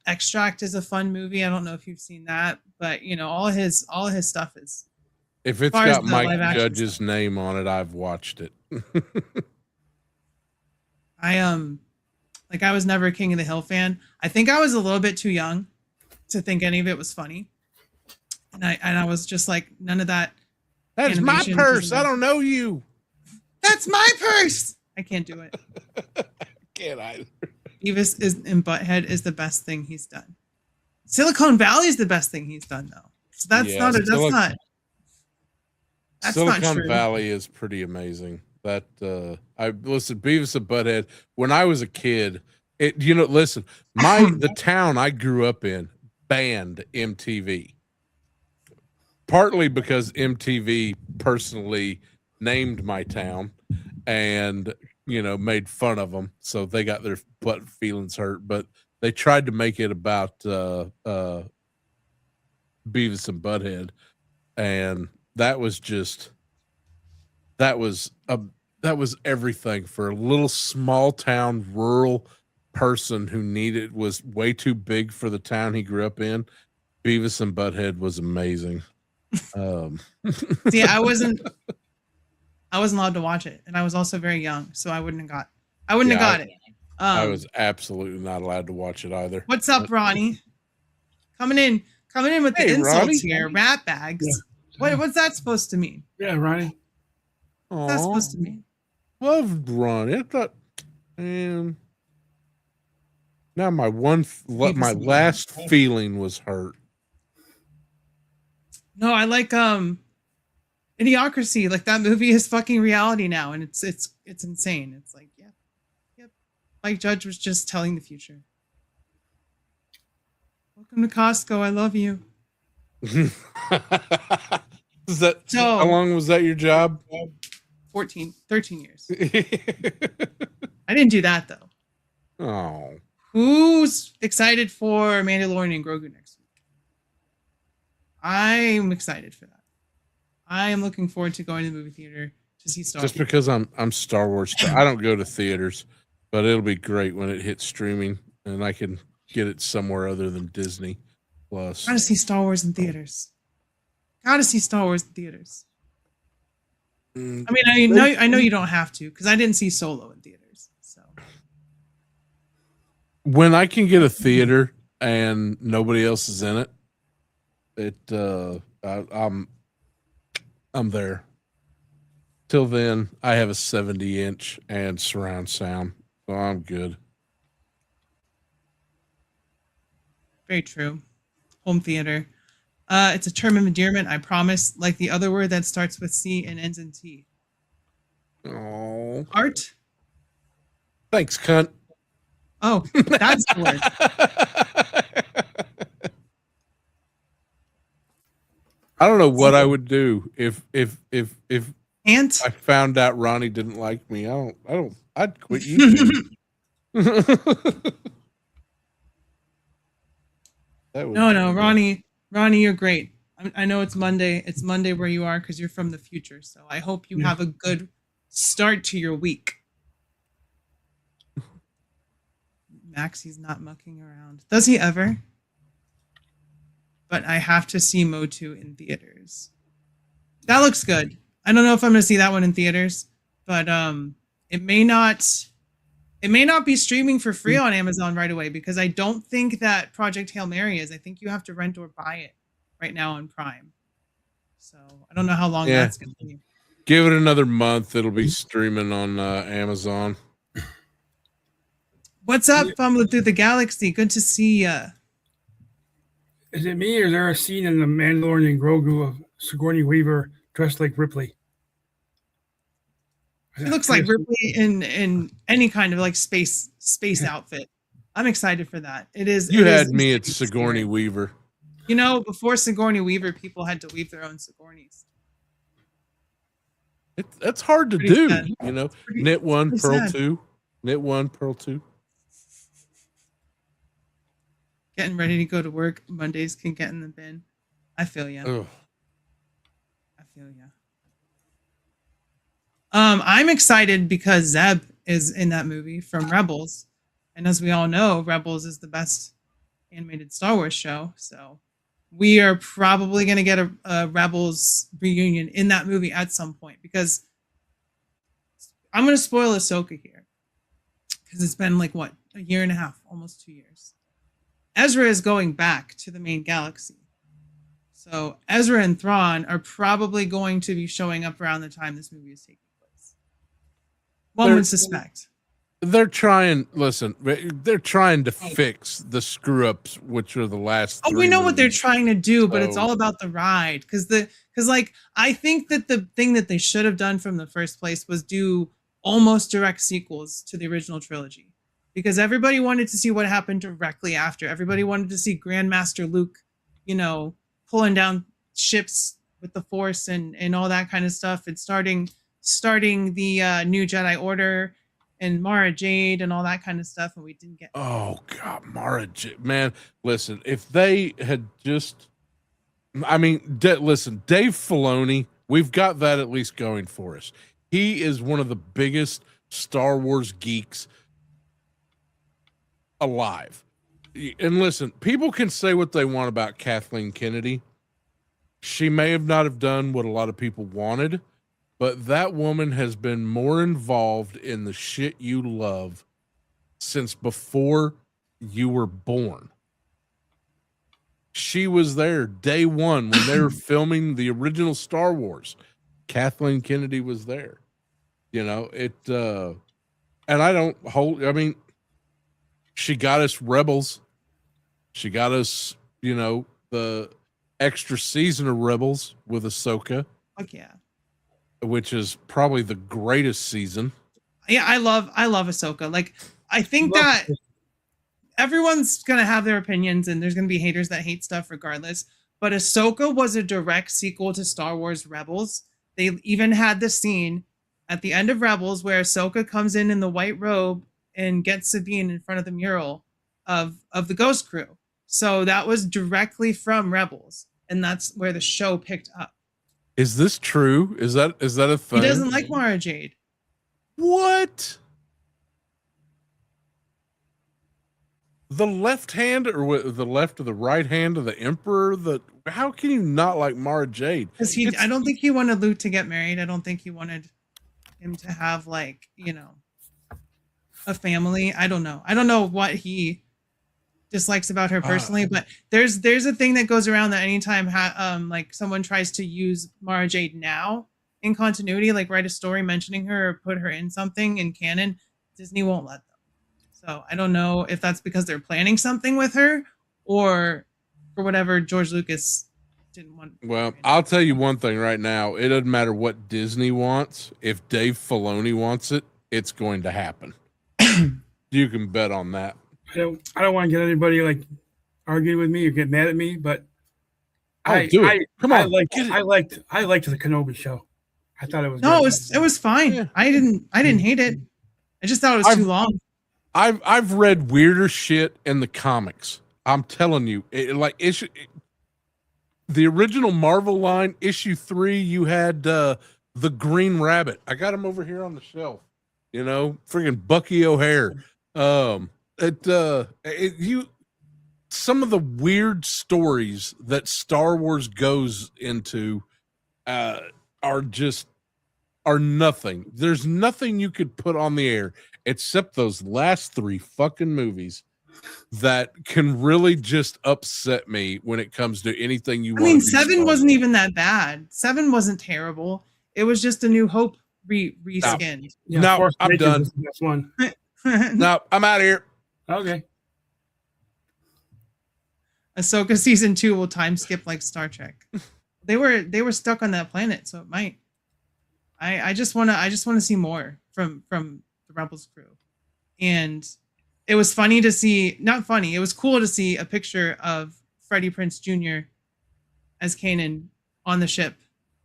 Extract is a fun movie. I don't know if you've seen that, but all his stuff is. If it's got Mike Judge's name on it, I've watched it. I was never a King of the Hill fan. I think I was a little bit too young to think any of it was funny. And I was just like, none of that. That's my purse. I don't know you. That's my purse. I can't do it. Can't either. Beavis in Butthead is the best thing he's done. Silicon Valley is the best thing he's done, though. So Silicon Valley is pretty amazing. That I listened Beavis and Butthead when I was a kid. The town I grew up in banned MTV. Partly because MTV personally named my town and made fun of them, so they got their butt feelings hurt. But they tried to make it about Beavis and Butthead, and that was everything for a little small town rural person who was way too big for the town he grew up in. Beavis and Butthead was amazing. See, I wasn't allowed to watch it, and I was also very young, so I wouldn't have got it. I was absolutely not allowed to watch it either. What's up, Ronnie? Coming in with the insults Ronnie. here. Rat bags. Yeah. What's that supposed to mean? Yeah, Ronnie. What's that supposed to mean? Loved Ronnie. I thought, now my last feeling was hurt. No, I like Idiocracy. Like that movie is fucking reality now, and it's insane. It's like, yep. Mike Judge was just telling the future. Welcome to Costco. I love you. How long was that your job? 13 years. I didn't do that though. Oh. Who's excited for Mandalorian and Grogu next week? I'm excited for that. I am looking forward to going to the movie theater to see Star Wars. Just because I'm Star Wars. I don't go to theaters, but it'll be great when it hits streaming and I can get it somewhere other than Disney Plus. Gotta see Star Wars in theaters. I mean, I know you don't have to, because I didn't see Solo in theaters. So when I can get a theater and nobody else is in it, I'm there. Till then, I have a 70-inch and surround sound, so I'm good. Very true. Home theater. It's a term of endearment, I promise, like the other word that starts with C and ends in T. Oh. Art? Thanks, cunt. Oh, that's the word. I don't know what I would do if Ant? I found out Ronnie didn't like me. I'd quit YouTube. No, Ronnie, you're great. I know it's Monday. It's Monday where you are because you're from the future. So I hope you have a good start to your week. Max, he's not mucking around. Does he ever? But I have to see Motu in theaters. That looks good. I don't know if I'm going to see that one in theaters, but it may not be streaming for free on Amazon right away because I don't think that Project Hail Mary is. I think you have to rent or buy it right now on Prime. So I don't know how long that's going to be. Give it another month. It'll be streaming on Amazon. What's up, Fumble Through the Galaxy? Good to see ya. Is it me, or is there a scene in The Mandalorian and Grogu of Sigourney Weaver dressed like Ripley? She looks like Ripley in any kind of like space outfit. I'm excited for that. It is. You had me at Sigourney Weaver. You know, before Sigourney Weaver, people had to weave their own Sigourneys. That's hard to do. You know, knit one, pearl two. Knit one, pearl two. Getting ready to go to work. Mondays can get in the bin. I feel ya. I feel ya. I'm excited because Zeb is in that movie from Rebels. And as we all know, Rebels is the best animated Star Wars show. So we are probably going to get a Rebels reunion in that movie at some point because I'm going to spoil Ahsoka here because it's been like, what, a year and a half, almost 2 years. Ezra is going back to the main galaxy. So Ezra and Thrawn are probably going to be showing up around the time this movie is taking place. One would suspect. They're trying, they're trying to fix the screw ups, which are the last. Oh, we know what they're trying to do, but it's all about the ride. Because like, I think that the thing that they should have done from the first place was do almost direct sequels to the original trilogy. Because everybody wanted to see what happened directly after. Everybody wanted to see Grandmaster Luke, you know, pulling down ships with the Force and all that kind of stuff. And starting the new Jedi Order and Mara Jade and all that kind of stuff. And we didn't get. Oh God, Mara Jade, man! Listen, if they had just, I mean, listen, Dave Filoni, we've got that at least going for us. He is one of the biggest Star Wars geeks alive. And listen, people can say what they want about Kathleen Kennedy. She may have not have done what a lot of people wanted, but that woman has been more involved in the shit you love since before you were born. She was there day one when they were filming the original Star Wars. Kathleen Kennedy was there. You know, and I mean, she got us Rebels. She got us, you know, the extra season of Rebels with Ahsoka. Fuck yeah. Which is probably the greatest season. Yeah, I love Ahsoka. Like, I think that everyone's going to have their opinions and there's going to be haters that hate stuff regardless. But Ahsoka was a direct sequel to Star Wars Rebels. They even had the scene at the end of Rebels where Ahsoka comes in the white robe and gets Sabine in front of the mural of the Ghost Crew. So that was directly from Rebels, and that's where the show picked up. Is this true? Is that a thing? He doesn't like Mara Jade. What? The left hand or the left or the right hand of the Emperor? How can you not like Mara Jade? Because I don't think he wanted Luke to get married. I don't think he wanted him to have, like, you know, a family. I don't know what he dislikes about her personally, but there's a thing that goes around that anytime like someone tries to use Mara Jade now in continuity, like write a story mentioning her or put her in something in canon, Disney won't let them. So I don't know if that's because they're planning something with her or for whatever George Lucas didn't want. Well, I'll tell you one thing right now. It doesn't matter what Disney wants. If Dave Filoni wants it, it's going to happen. You can bet on that. I don't want to get anybody like arguing with me or get mad at me, but do it. Come on, I liked the Kenobi show. I thought it was it was fine. Yeah. I didn't hate it. I just thought it was too long. I've read weirder shit in the comics. I'm telling you, the original Marvel line, issue 3, you had the Green Rabbit. I got him over here on the shelf. You know, freaking Bucky O'Hare. some of the weird stories that Star Wars goes into are nothing. There's nothing you could put on the air except those last 3 fucking movies that can really just upset me when it comes to anything you want. I mean, 7 wasn't even that bad. 7 wasn't terrible. It was just a New Hope reskinned. Yeah, no, Force I'm Awakens done. is the best one. No, I'm out of here. Okay. Ahsoka season 2 will time skip like Star Trek. They were stuck on that planet, so it might. I just wanna see more from the Rebels crew. And it was funny to see, not funny, it was cool to see a picture of Freddie Prinze Jr. as Kanan on the ship.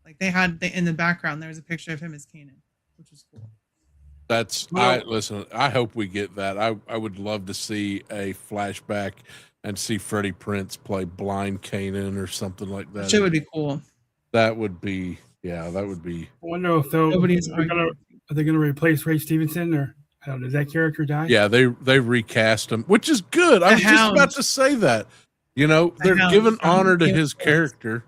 Like they had in the background, there was a picture of him as Kanan, which was cool. Listen, I hope we get that. I would love to see a flashback and see Freddie Prinze play blind Kanan or something like that. That would be cool. That would be, that would be. I wonder if are they gonna replace Ray Stevenson, or I don't know, did that character die? Yeah, they recast him, which is good. I was just about to say that. You know, they're giving honor to his character.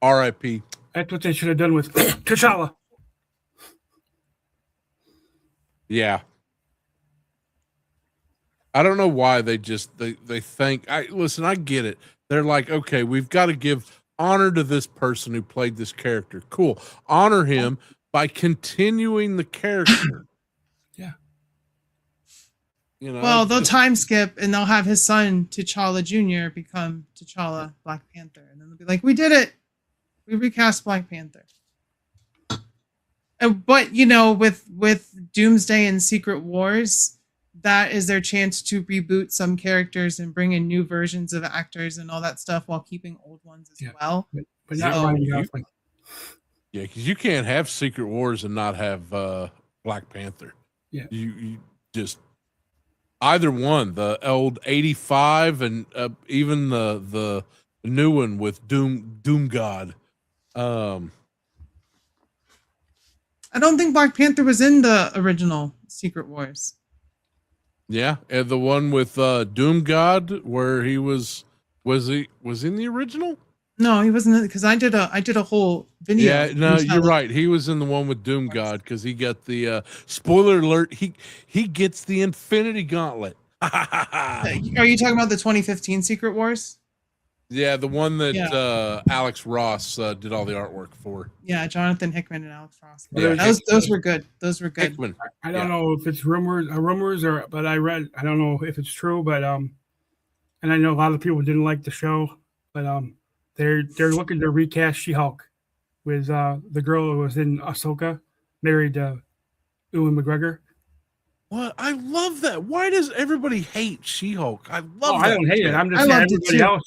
R.I.P. That's what they should have done with T'Challa. Yeah. I don't know why they think listen, I get it. They're like, okay, we've got to give honor to this person who played this character. Cool. Honor him by continuing the character. Yeah. You know, well, they'll time skip and they'll have his son T'Challa Jr. become T'Challa Black Panther, and then they'll be like, "We did it. We recast Black Panther." But you know, with Doomsday and Secret Wars, that is their chance to reboot some characters and bring in new versions of actors and all that stuff while keeping old ones as well. But not Ryan Gosling. Yeah, because you can't have Secret Wars and not have Black Panther. Yeah, you just either one, the old 85 and even the new one with Doom God. I don't think Black Panther was in the original Secret Wars. Yeah, and the one with Doom God, where he was in the original? No, he wasn't, because I did a whole video. Yeah, no, you're right. He was in the one with Doom God because he got the spoiler alert. He gets the Infinity Gauntlet. Are you talking about the 2015 Secret Wars? Yeah, the one that Alex Ross did all the artwork for. Yeah, Jonathan Hickman and Alex Ross. Yeah, those were good. Those were good. Hickman. I don't know if it's rumors, but I read. I don't know if it's true, but and I know a lot of people didn't like the show, but they're looking to recast She-Hulk with the girl who was in Ahsoka, married to Ewan McGregor. What? I love that. Why does everybody hate She-Hulk? I love that. I don't hate it. I'm just saying everybody else.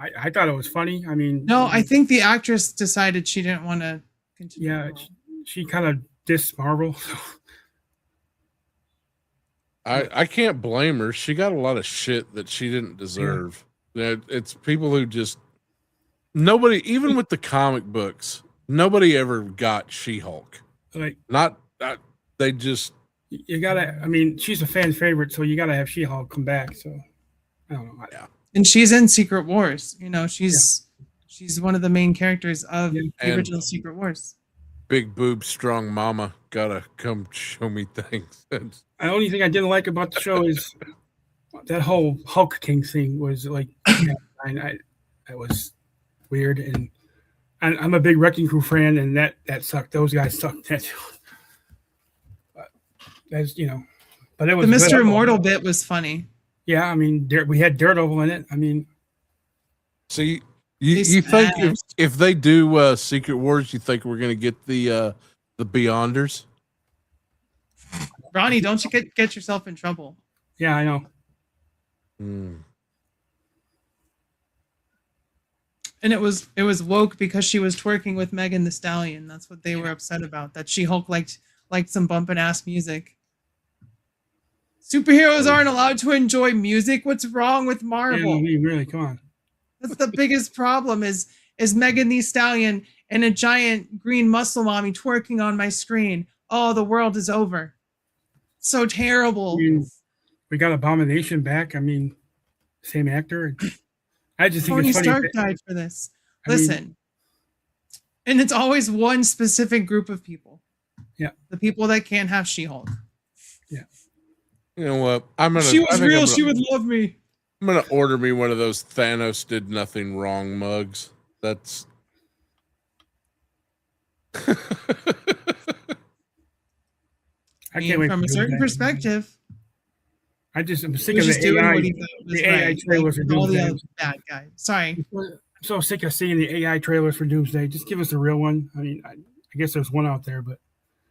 I thought it was funny. I mean, no, I think the actress decided she didn't want to continue. Yeah, she kind of dissed Marvel. I can't blame her. She got a lot of shit that she didn't deserve. Yeah. It's people who just nobody, even with the comic books, nobody ever got She-Hulk. Like they just. You gotta. I mean, she's a fan favorite, so you gotta have She-Hulk come back. So I don't know. Yeah. And she's in Secret Wars. You know, she's one of the main characters of the original Secret Wars. Big boob, strong mama, gotta come show me things. The only thing I didn't like about the show is that whole Hulk King thing was like, that was weird. And I'm a big Wrecking Crew fan, and that sucked. Those guys sucked. But that's but it was the Mr. Immortal bit was funny. Yeah, I mean, we had Daredevil in it. I mean, so you think if they do Secret Wars, you think we're gonna get the Beyonders? Ronnie, don't you get yourself in trouble? Yeah, I know. And it was woke because she was twerking with Megan Thee Stallion. That's what they were upset about. That She-Hulk liked some bumping ass music. Superheroes aren't allowed to enjoy music. What's wrong with Marvel? Yeah, really, come on. That's the biggest problem is Megan Thee Stallion and a giant green muscle mommy twerking on my screen. Oh, the world is over. So terrible. I mean, we got Abomination back. I mean, same actor. I just think Tony it's funny. Stark died for this. I mean- Listen, and it's always one specific group of people. Yeah. The people that can't have She-Hulk. Yeah. You know what? If she was real, she would love me. I'm gonna order me one of those Thanos did nothing wrong mugs. That's I can't wait from for a certain Doomsday. perspective. I'm sick He was of just the doing AI. what he thought was The AI right, trailers like for all the Doomsday. other bad guys. Sorry. I'm so sick of seeing the AI trailers for Doomsday. Just give us a real one. I mean, I guess there's one out there, but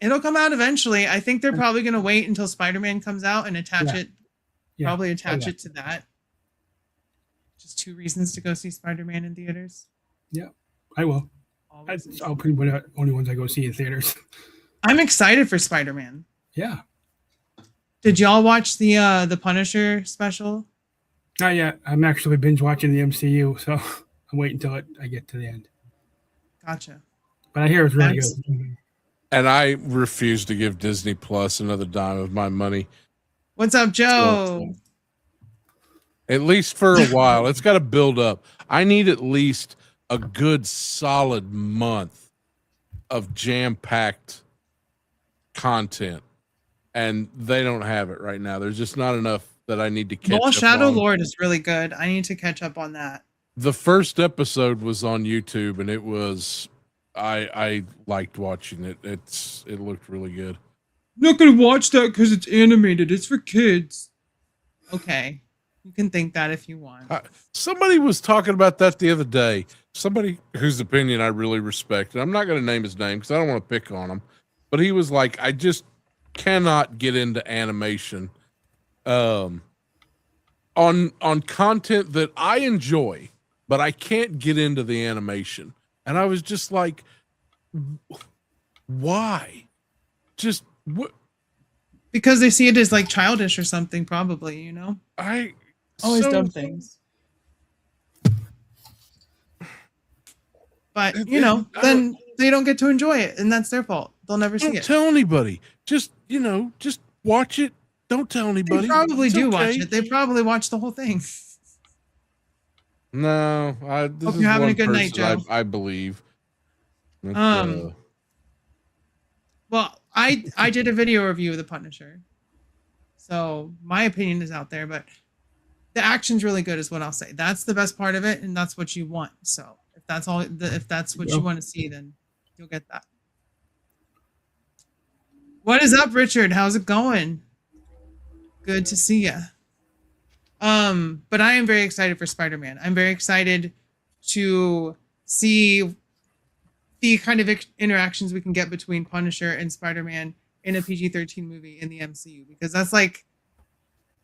It'll come out eventually. I think they're probably going to wait until Spider-Man comes out and attach Yeah. it. Yeah. Probably attach Yeah. it to that. Just 2 reasons to go see Spider-Man in theaters. yeah, I will. I'll pretty much only ones I go see in theaters. I'm excited for Spider-Man. Yeah. Did y'all watch the Punisher special? Not yet. I'm actually binge watching the MCU, so I'm waiting until I get to the end. Gotcha. But I hear it's really That's- good. and I refuse to give Disney Plus another dime of my money. What's up, Joe? At least for a while. It's got to build up. I need at least a good solid month of jam-packed content. And they don't have it right now. There's just not enough that I need to catch Well, up Shadow on. Lord is really good. I need to catch up on that. The first episode was on YouTube and it was I liked watching it. It looked really good. I'm not gonna watch that because it's animated. It's for kids. Okay. You can think that if you want. Somebody was talking about that the other day. Somebody whose opinion I really respect. And I'm not going to name his name because I don't want to pick on him. But he was like, I just cannot get into animation on content that I enjoy, but I can't get into the animation. And I was just like, why? Just what? Because they see it as like childish or something, probably, you know? I always so- dumb things. But you know, then they don't get to enjoy it, and that's their fault. They'll never see Don't it. tell anybody. Just just watch it. Don't tell anybody. They probably It's do watch okay. it. They probably watch the whole thing. No, this Hope is you're having one a good night, person Joe. I believe. But, Well, I did a video review of the Punisher, so my opinion is out there. But the action's really good, is what I'll say. That's the best part of it, and that's what you want. So if that's all, if that's what you want to see, then you'll get that. What is up, Richard? How's it going? Good to see you. But I am very excited for Spider-Man. I'm very excited to see the kind of interactions we can get between Punisher and Spider-Man in a PG-13 movie in the MCU, because that's like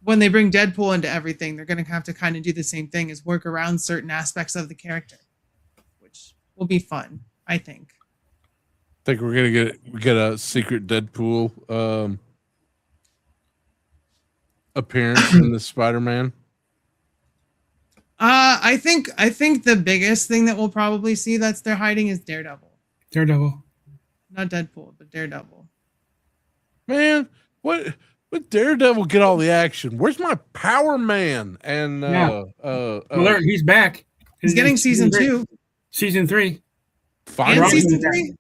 when they bring Deadpool into everything, they're going to have to kind of do the same thing, is work around certain aspects of the character, which will be fun, I think. think we're gonna get a secret Deadpool appearance in the Spider-Man. I think the biggest thing that we'll probably see that's they're hiding is Daredevil. Daredevil. Not Deadpool, but Daredevil. Man, what Daredevil get all the action? Where's my Power Man? And Well, he's back. He's getting season 2. Season 3. And season 3.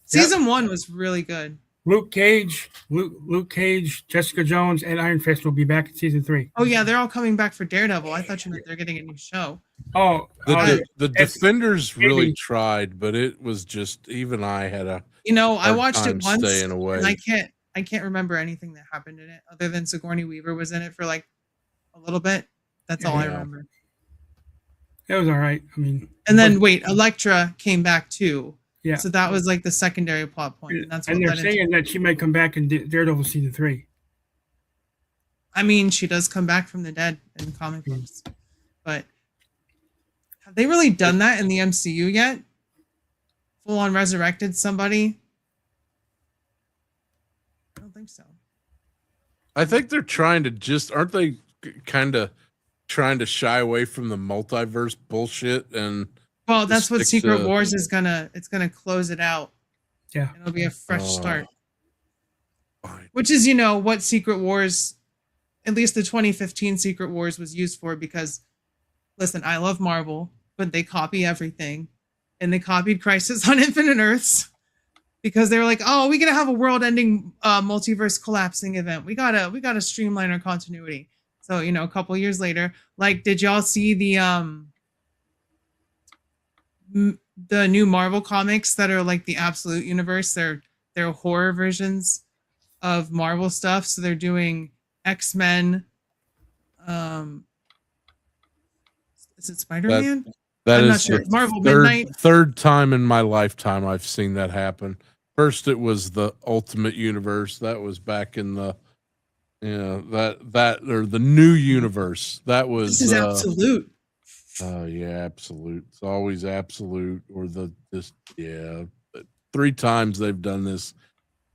Season 1 was really good. Luke Cage, Jessica Jones, and Iron Fist will be back in season 3. Oh yeah, they're all coming back for Daredevil. I thought you meant they're getting a new show. Oh, the Defenders really tried, but it was just even I had a I watched hard it time once, staying away. and I can't remember anything that happened in it other than Sigourney Weaver was in it for like a little bit. That's all I remember. It was all right. I mean, and then wait, Elektra came back too. Yeah. So that was like the secondary plot point, and that's what and they're led into- saying that she might come back in Daredevil season 3. I mean, she does come back from the dead in the comic books, but have they really done that in the MCU yet? Full on resurrected somebody? I don't think so. I think they're trying to aren't they kind of trying to shy away from the multiverse bullshit and Well, that's what stick Secret to- Wars is gonna close it out. Yeah. It'll be a fresh start. fine. Which is, what Secret Wars, at least the 2015 Secret Wars, was used for. Because, listen, I love Marvel, but they copy everything, and they copied Crisis on Infinite Earths because they were like, "Oh, we're gonna have a world-ending multiverse collapsing event. We gotta streamline our continuity." So, a couple years later, like, did y'all see the new Marvel comics that are like the Absolute Universe? They're horror versions of Marvel stuff. So they're doing X-Men. Is it Spider-Man? That I'm not is sure. the Marvel Midnight. third time in my lifetime I've seen that happen. First, it was the Ultimate Universe. That was back in the, that or the New Universe. That was. This is Absolute. Oh yeah, Absolute. It's always Absolute or three times they've done this.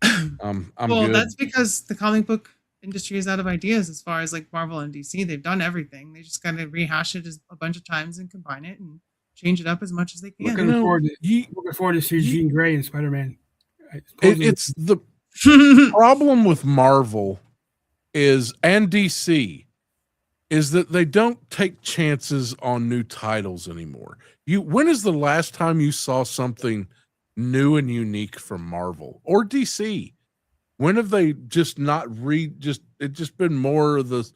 I'm Well, good. that's because the comic book industry is out of ideas as far as like Marvel and DC. They've done everything. They just gotta rehash it a bunch of times and combine it and change it up as much as they can. Looking forward to see Jean Grey and Spider-Man. It's the problem with Marvel and DC is that they don't take chances on new titles anymore. When is the last time you saw something new and unique from Marvel or DC? When have they just not it's just been more of the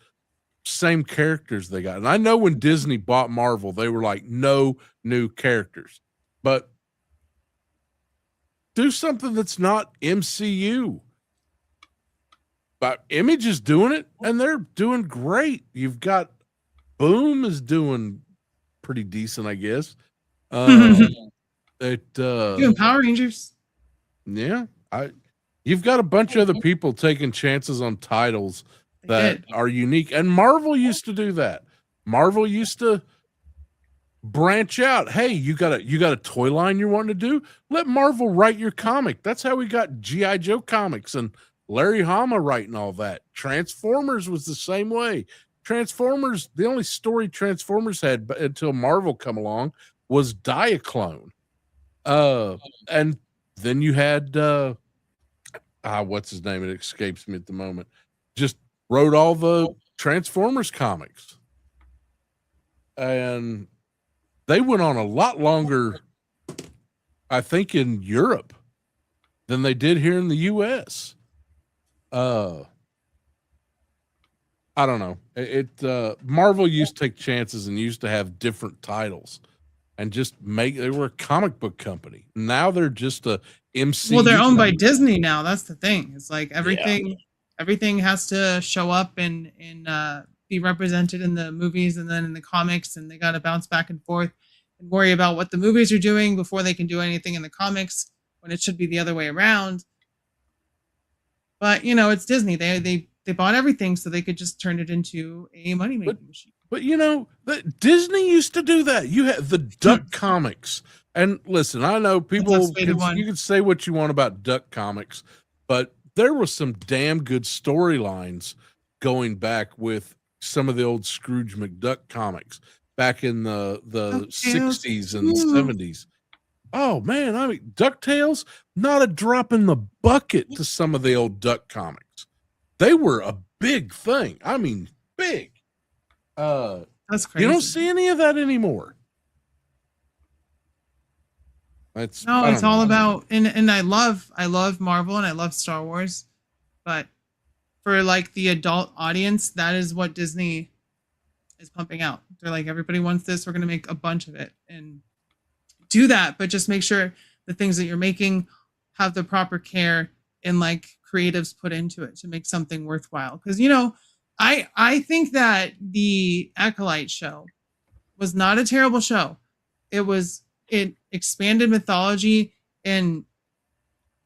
same characters they got? And I know when Disney bought Marvel, they were like, no new characters, but do something that's not MCU. But Image is doing it, and they're doing great. You've got Boom is doing pretty decent, I guess. Doing Power Rangers. Yeah, you've got a bunch of other people taking chances on titles that are unique, and Marvel used to do that. Marvel used to branch out. Hey, you got a toy line you're wanting to do? Let Marvel write your comic. That's how we got G.I. Joe comics and Larry Hama writing all that. Transformers was the same way. Transformers, the only story Transformers had until Marvel come along was Diaclone. And then you had what's his name? It escapes me at the moment. Just wrote all the Transformers comics. And they went on a lot longer, I think, in Europe than they did here in the US. I don't know. Marvel used to take chances and used to have different titles and just they were a comic book company. Now they're just a MCU. Well, they're owned by Disney now. That's the thing. It's like everything has to show up and be represented in the movies and then in the comics, and they got to bounce back and forth and worry about what the movies are doing before they can do anything in the comics, when it should be the other way around. But it's Disney. They bought everything so they could just turn it into a money-making machine. But Disney used to do that. You had the Duck comics. And listen, I know people you can say what you want about Duck comics, but there was some damn good storylines going back with some of the old Scrooge McDuck comics back in the 60s and 70s. Oh man, I mean, DuckTales, not a drop in the bucket to some of the old Duck comics. They were a big thing. I mean, big. That's crazy. You don't see any of that anymore. It's all about, and I love Marvel and I love Star Wars, but for like the adult audience, that is what Disney is pumping out. They're like, everybody wants this, we're gonna make a bunch of it, and do that, but just make sure the things that you're making have the proper care and like creatives put into it to make something worthwhile. Because I think that the Acolyte show was not a terrible show. It expanded mythology, and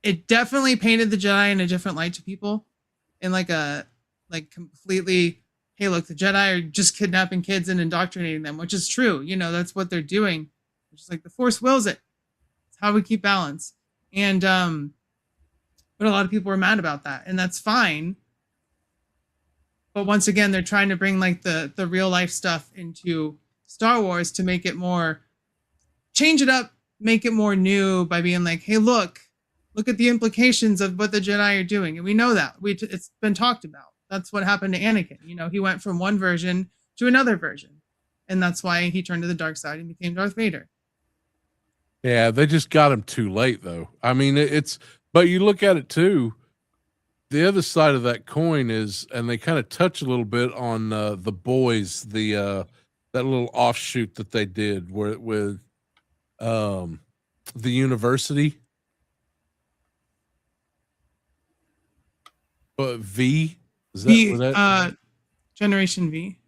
it definitely painted the Jedi in a different light to people, in like completely, hey, look, the Jedi are just kidnapping kids and indoctrinating them, which is true. That's what they're doing. It's just like the Force wills it. It's how we keep balance. And but a lot of people were mad about that, and that's fine. But once again, they're trying to bring like the real life stuff into Star Wars to make it more, change it up, make it more new by being like, hey, look, Look at the implications of what the Jedi are doing, and we know that it's been talked about. That's what happened to Anakin. You know, he went from one version to another version, and that's why he turned to the dark side and became Darth Vader. Yeah, they just got him too late, though. I mean, but you look at it too. The other side of that coin is, and they kind of touch a little bit on the boys, that little offshoot that they did with the university. But V, is that what that? Generation V.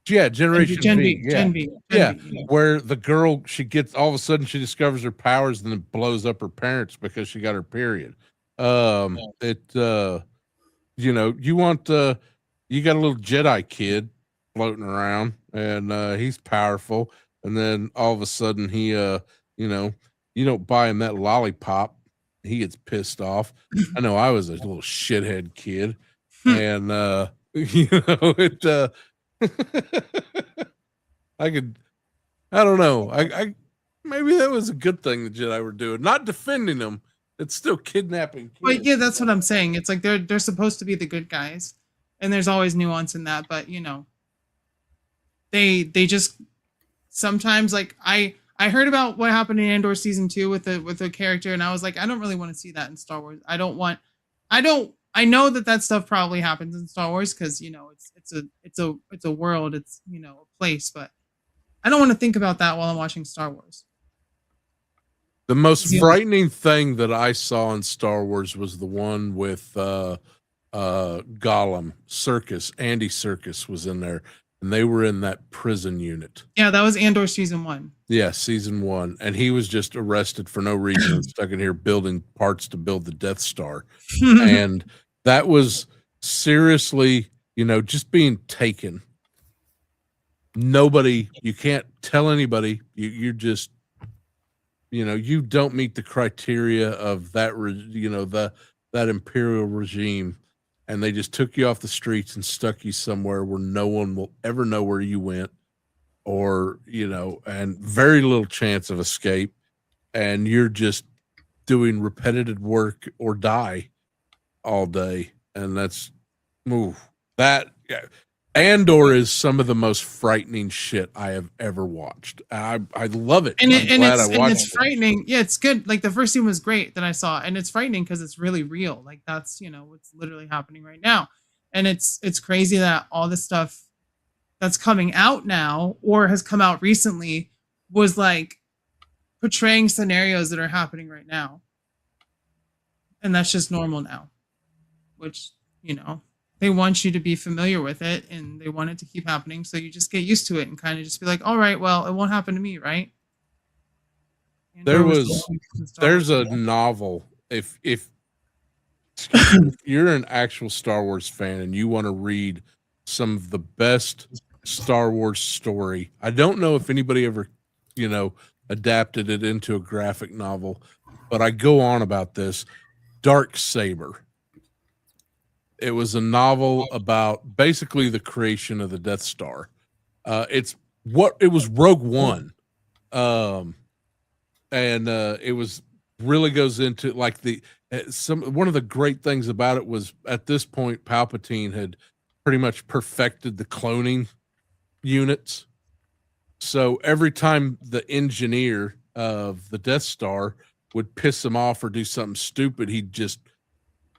Yeah, Generation Gen V. V. Yeah. Gen V. Yeah. V, yeah. Where the girl, she gets, all of a sudden she discovers her powers and then blows up her parents because she got her period. You know, you got a little Jedi kid floating around and he's powerful, and then all of a sudden he you know, you don't buy him that lollipop, he gets pissed off. I know I was a little shithead kid, and you know, I don't know. I maybe that was a good thing the Jedi were doing. Not defending them. It's still kidnapping kids. But yeah, that's what I'm saying. It's like they're supposed to be the good guys, and there's always nuance in that. But you know, they just sometimes, like, I heard about what happened in Andor season 2 with the character, and I was like, I don't really want to see that in Star Wars. I know that stuff probably happens in Star Wars because, you know, it's a world, it's, you know, a place, but I don't want to think about that while I'm watching Star Wars. The most frightening thing that I saw in Star Wars was the one with Gollum, Circus. Andy Serkis was in there, and they were in that prison unit. Yeah, that was Andor season 1. Yeah, season 1, and he was just arrested for no reason and stuck in here building parts to build the Death Star. And that was seriously, you know, just being taken. Nobody, you can't tell anybody. You just, you know, you don't meet the criteria of that, you know, that imperial regime, and they just took you off the streets and stuck you somewhere where no one will ever know where you went, or, you know, and very little chance of escape, and you're just doing repetitive work or die all day. And that's that. Yeah. Andor is some of the most frightening shit I have ever watched. I love it. And it's frightening. Yeah, it's good. Like, the first scene was great that I saw, and it's frightening because it's really real. Like, that's, you know, what's literally happening right now. And it's crazy that all this stuff that's coming out now or has come out recently was like portraying scenarios that are happening right now. And that's just normal now, which, you know, they want you to be familiar with it and they want it to keep happening. So you just get used to it and kind of just be like, all right, well, it won't happen to me, right? There's a novel. If you're an actual Star Wars fan and you want to read some of the best Star Wars story, I don't know if anybody ever, you know, adapted it into a graphic novel, but I go on about this. Dark Saber. It was a novel about basically the creation of the Death Star. It was Rogue One. And it was really goes into like one of the great things about it was at this point, Palpatine had pretty much perfected the cloning units. So every time the engineer of the Death Star would piss him off or do something stupid, he'd just,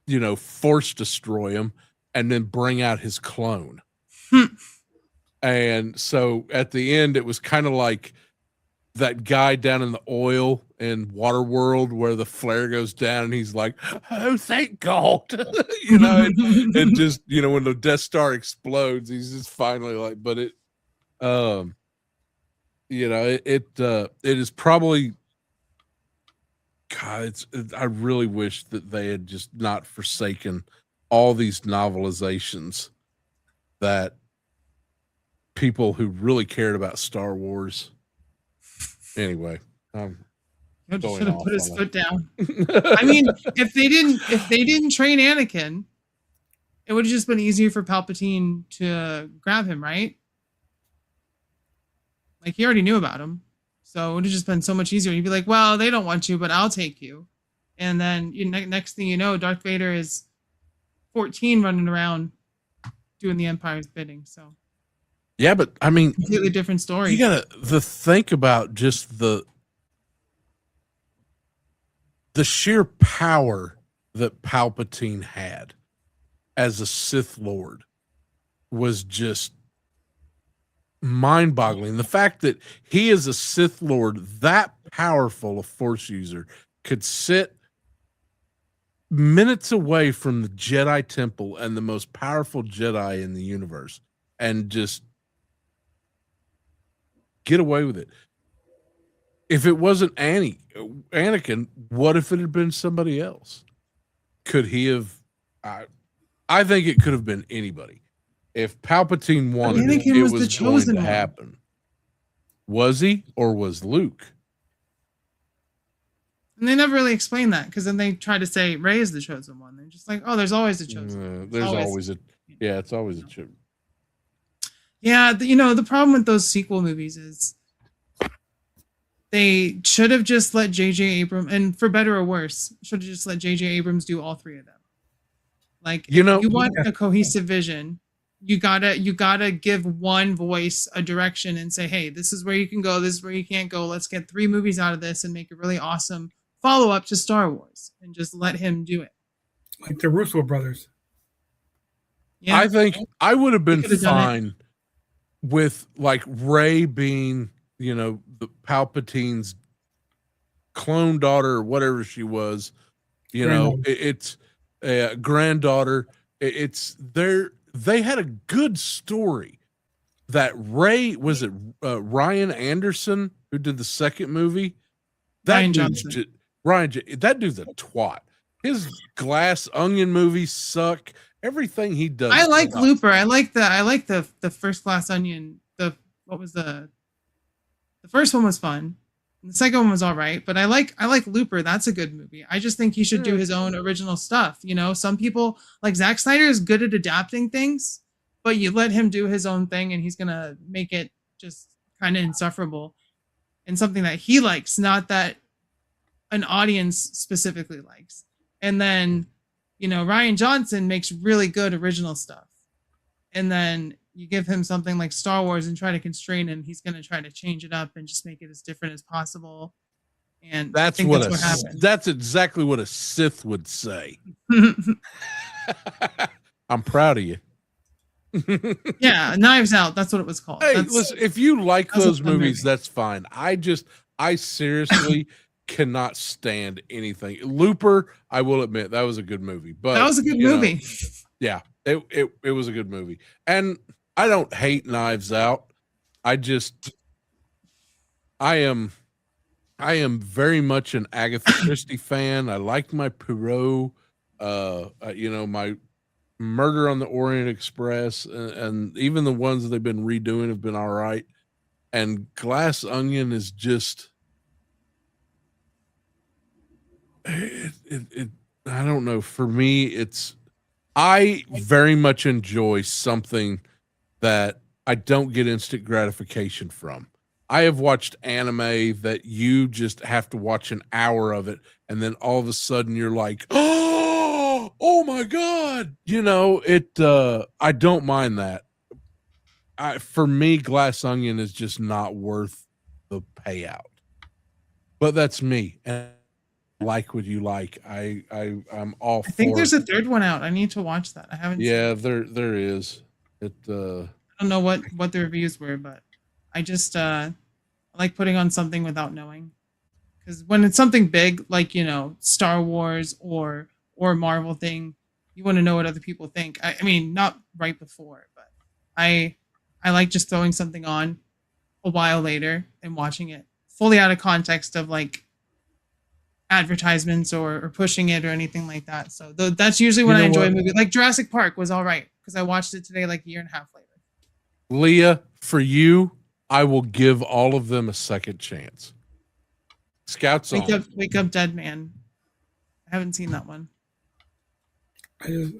you know, force destroy him and then bring out his clone. And so at the end, it was kind of like that guy down in the oil in Waterworld where the flare goes down and he's like, oh, thank God. You know, and just, you know, when the Death Star explodes, he's just finally like, but it, you know, it is probably, God, I really wish that they had just not forsaken all these novelizations that people who really cared about Star Wars. Anyway, should have put his foot down. I mean, if they didn't train Anakin, it would have just been easier for Palpatine to grab him, right? Like, he already knew about him. So it would have just been so much easier. You'd be like, well, they don't want you, but I'll take you. And then next thing you know, Darth Vader is 14 running around doing the Empire's bidding. So Yeah, but I mean, completely different story. you gotta think about just the sheer power that Palpatine had as a Sith Lord was just mind-boggling. The fact that he is a Sith Lord that powerful a Force user could sit minutes away from the Jedi Temple and the most powerful Jedi in the universe and just get away with it. If it wasn't Anakin, what if it had been somebody else? Could he have? I think it could have been anybody. If Palpatine wanted it, it was going to happen. Was he, or was Luke? And they never really explain that, because then they try to say Rey is the chosen one. They're just like, oh, there's always a chosen one. There's always a it's always a chosen. Yeah, the problem with those sequel movies is they should have just let J.J. Abrams, and for better or worse, should have just let J.J. Abrams do all three of them. Like, you want a cohesive vision, you gotta give one voice a direction and say, hey, this is where you can go, this is where you can't go. Let's get 3 movies out of this and make a really awesome follow-up to Star Wars, and just let him do it. Like the Russo brothers. Yeah, I think I would have been fine with like Rey being, the Palpatine's clone daughter or whatever she was. It's a granddaughter. They had a good story. That Rey, was it Ryan Anderson who did the second movie? Ryan Johnson. That dude's a twat. His Glass Onion movies suck. Everything he does. I like Looper. I like the first Glass Onion. The first one was fun. The second one was all right, but I like Looper. That's a good movie. I just think he should do his own original stuff. Some people, like Zack Snyder, is good at adapting things, but you let him do his own thing and he's gonna make it just kind of insufferable and something that he likes, not that an audience specifically likes. And then, Ryan Johnson makes really good original stuff. And then you give him something like Star Wars and try to constrain him, he's going to try to change it up and just make it as different as possible. And that's what happened. That's exactly what a Sith would say. I'm proud of you. Yeah, Knives Out. That's what it was called. Hey, listen, if you like those movies, that's fine. I seriously cannot stand anything. Looper, I will admit, that was a good movie. But that was a good movie. Yeah, it was a good movie. And I don't hate Knives Out. I am very much an Agatha Christie fan. I like my Poirot, my Murder on the Orient Express, and even the ones that they've been redoing have been all right. And Glass Onion is just I don't know. For me, I very much enjoy something that I don't get instant gratification from. I have watched anime that you just have to watch an hour of it, and then all of a sudden you're like, oh my God. I don't mind that. For me, Glass Onion is just not worth the payout. But that's me. And like what you like. I'm all for it. I think there's a third one out. I need to watch that. I haven't seen it. there is. I don't know what the reviews were, but I just I like putting on something without knowing. Because when it's something big, like Star Wars or Marvel thing, you want to know what other people think. I mean, not right before, but I like just throwing something on a while later and watching it fully out of context of like advertisements or pushing it or anything like that. So that's usually when I enjoy a movie. Like Jurassic Park was all right because I watched it today like a year and a half later. Leah, for you, I will give all of them a second chance. Scouts on. Wake Up Dead Man. I haven't seen that one. I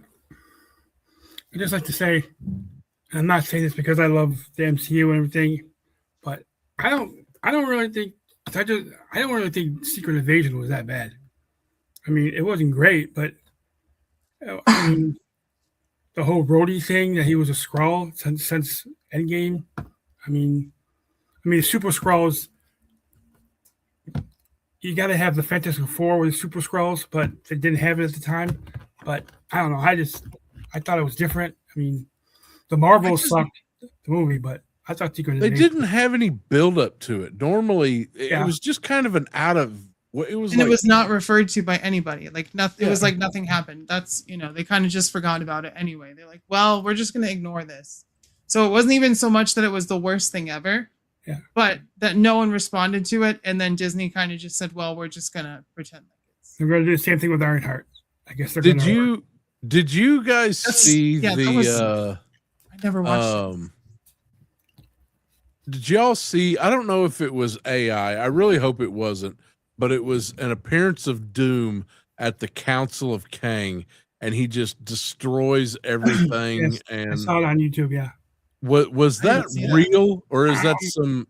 just like to say, and I'm not saying this because I love the MCU and everything, but I don't really think Secret Invasion was that bad. I mean, it wasn't great, but I mean, the whole Rowdy thing that he was a Skrull since Endgame. I mean, Super Skrulls. You got to have the Fantastic Four with the Super Skrulls, but they didn't have it at the time. But I don't know. I thought it was different. I mean, the Marvels sucked the movie, but I thought they didn't have any build up to it. Normally, it was just kind of an out of. It was, and it was not referred to by anybody. Like nothing. It was like nothing happened. That's they kind of just forgot about it anyway. They're like, well, we're just gonna ignore this. So it wasn't even so much that it was the worst thing ever, but that no one responded to it, and then Disney kind of just said, well, we're just gonna pretend like it's. They're gonna do the same thing with Ironheart. I guess they're. Did you guys see the? I never watched it. Did y'all see? I don't know if it was AI. I really hope it wasn't. But it was an appearance of Doom at the Council of Kang, and he just destroys everything. Yes, and I saw it on YouTube. Yeah. Was that real, or is that some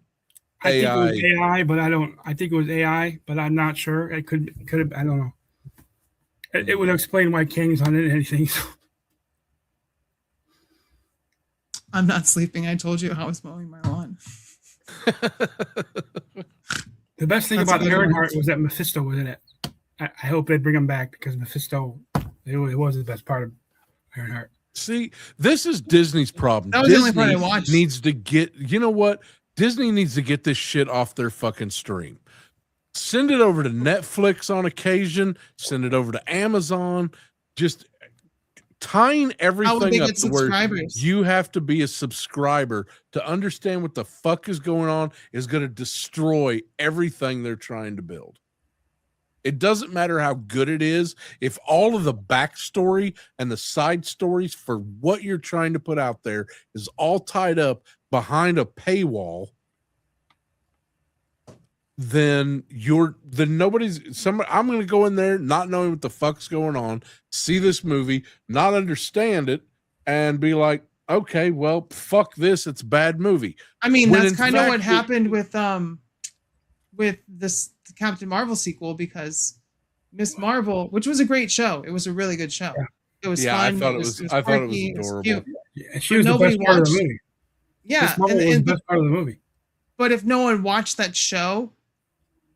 AI? I think it was AI, but I think it was AI, but I'm not sure. It could have. I don't know. It would explain why Kang's on it and anything. So. I'm not sleeping. I told you how I was mowing my lawn. The best thing about Ironheart was that Mephisto was in it. I hope they bring him back because Mephisto, it was the best part of Ironheart. See, this is Disney's problem. That was Disney the only part I watched. Needs to get. You know what? Disney needs to get this shit off their fucking stream. Send it over to Netflix on occasion. Send it over to Amazon. Just tying everything up to where you have to be a subscriber to understand what the fuck is going on is going to destroy everything they're trying to build. It doesn't matter how good it is. If all of the backstory and the side stories for what you're trying to put out there is all tied up behind a paywall, then nobody's I'm going to go in there not knowing what the fuck's going on, see this movie, not understand it, and be like, okay, well, fuck this, it's a bad movie. I mean, that's kind of what happened with this Captain Marvel sequel, because Miss Marvel, which was a great show, it was a really good show. It was fun. I thought it was adorable. She was the best part of the movie. Yeah, was the best part of the movie. But if no one watched that show,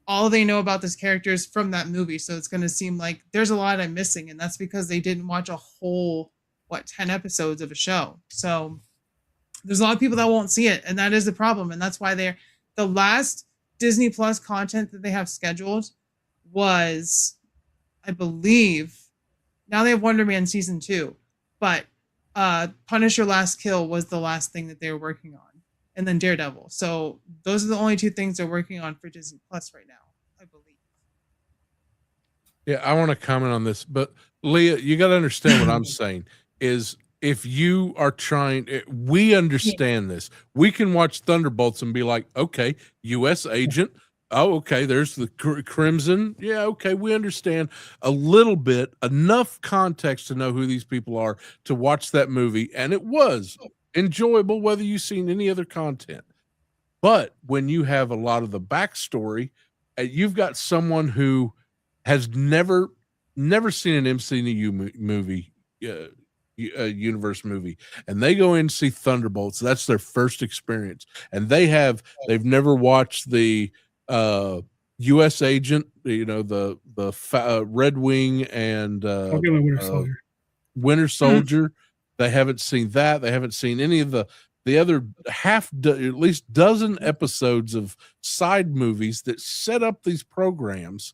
all they know about this character is from that movie. So it's going to seem like there's a lot I'm missing. And that's because they didn't watch a whole, 10 episodes of a show. So there's a lot of people that won't see it. And that is the problem. And that's why the last Disney Plus content that they have scheduled was, I believe, now they have Wonder Man season 2. But Punisher Last Kill was the last thing that they were working on. And then Daredevil. So those are the only two things they're working on for Disney Plus right now, I believe. Yeah, I want to comment on this, but Leah, you got to understand what I'm saying is if you are trying, we understand this. We can watch Thunderbolts and be like, okay, U.S. agent. Oh, okay, there's the Crimson. Yeah, okay, we understand a little bit, enough context to know who these people are to watch that movie. And it was enjoyable whether you've seen any other content. But when you have a lot of the backstory, you've got someone who has never seen an MCU movie, universe movie, and they go in and see Thunderbolts. That's their first experience, and they've never watched the U.S. Agent, the Red Wing and Winter Soldier. They haven't seen that. They haven't seen any of the other at least dozen episodes of side movies that set up these programs.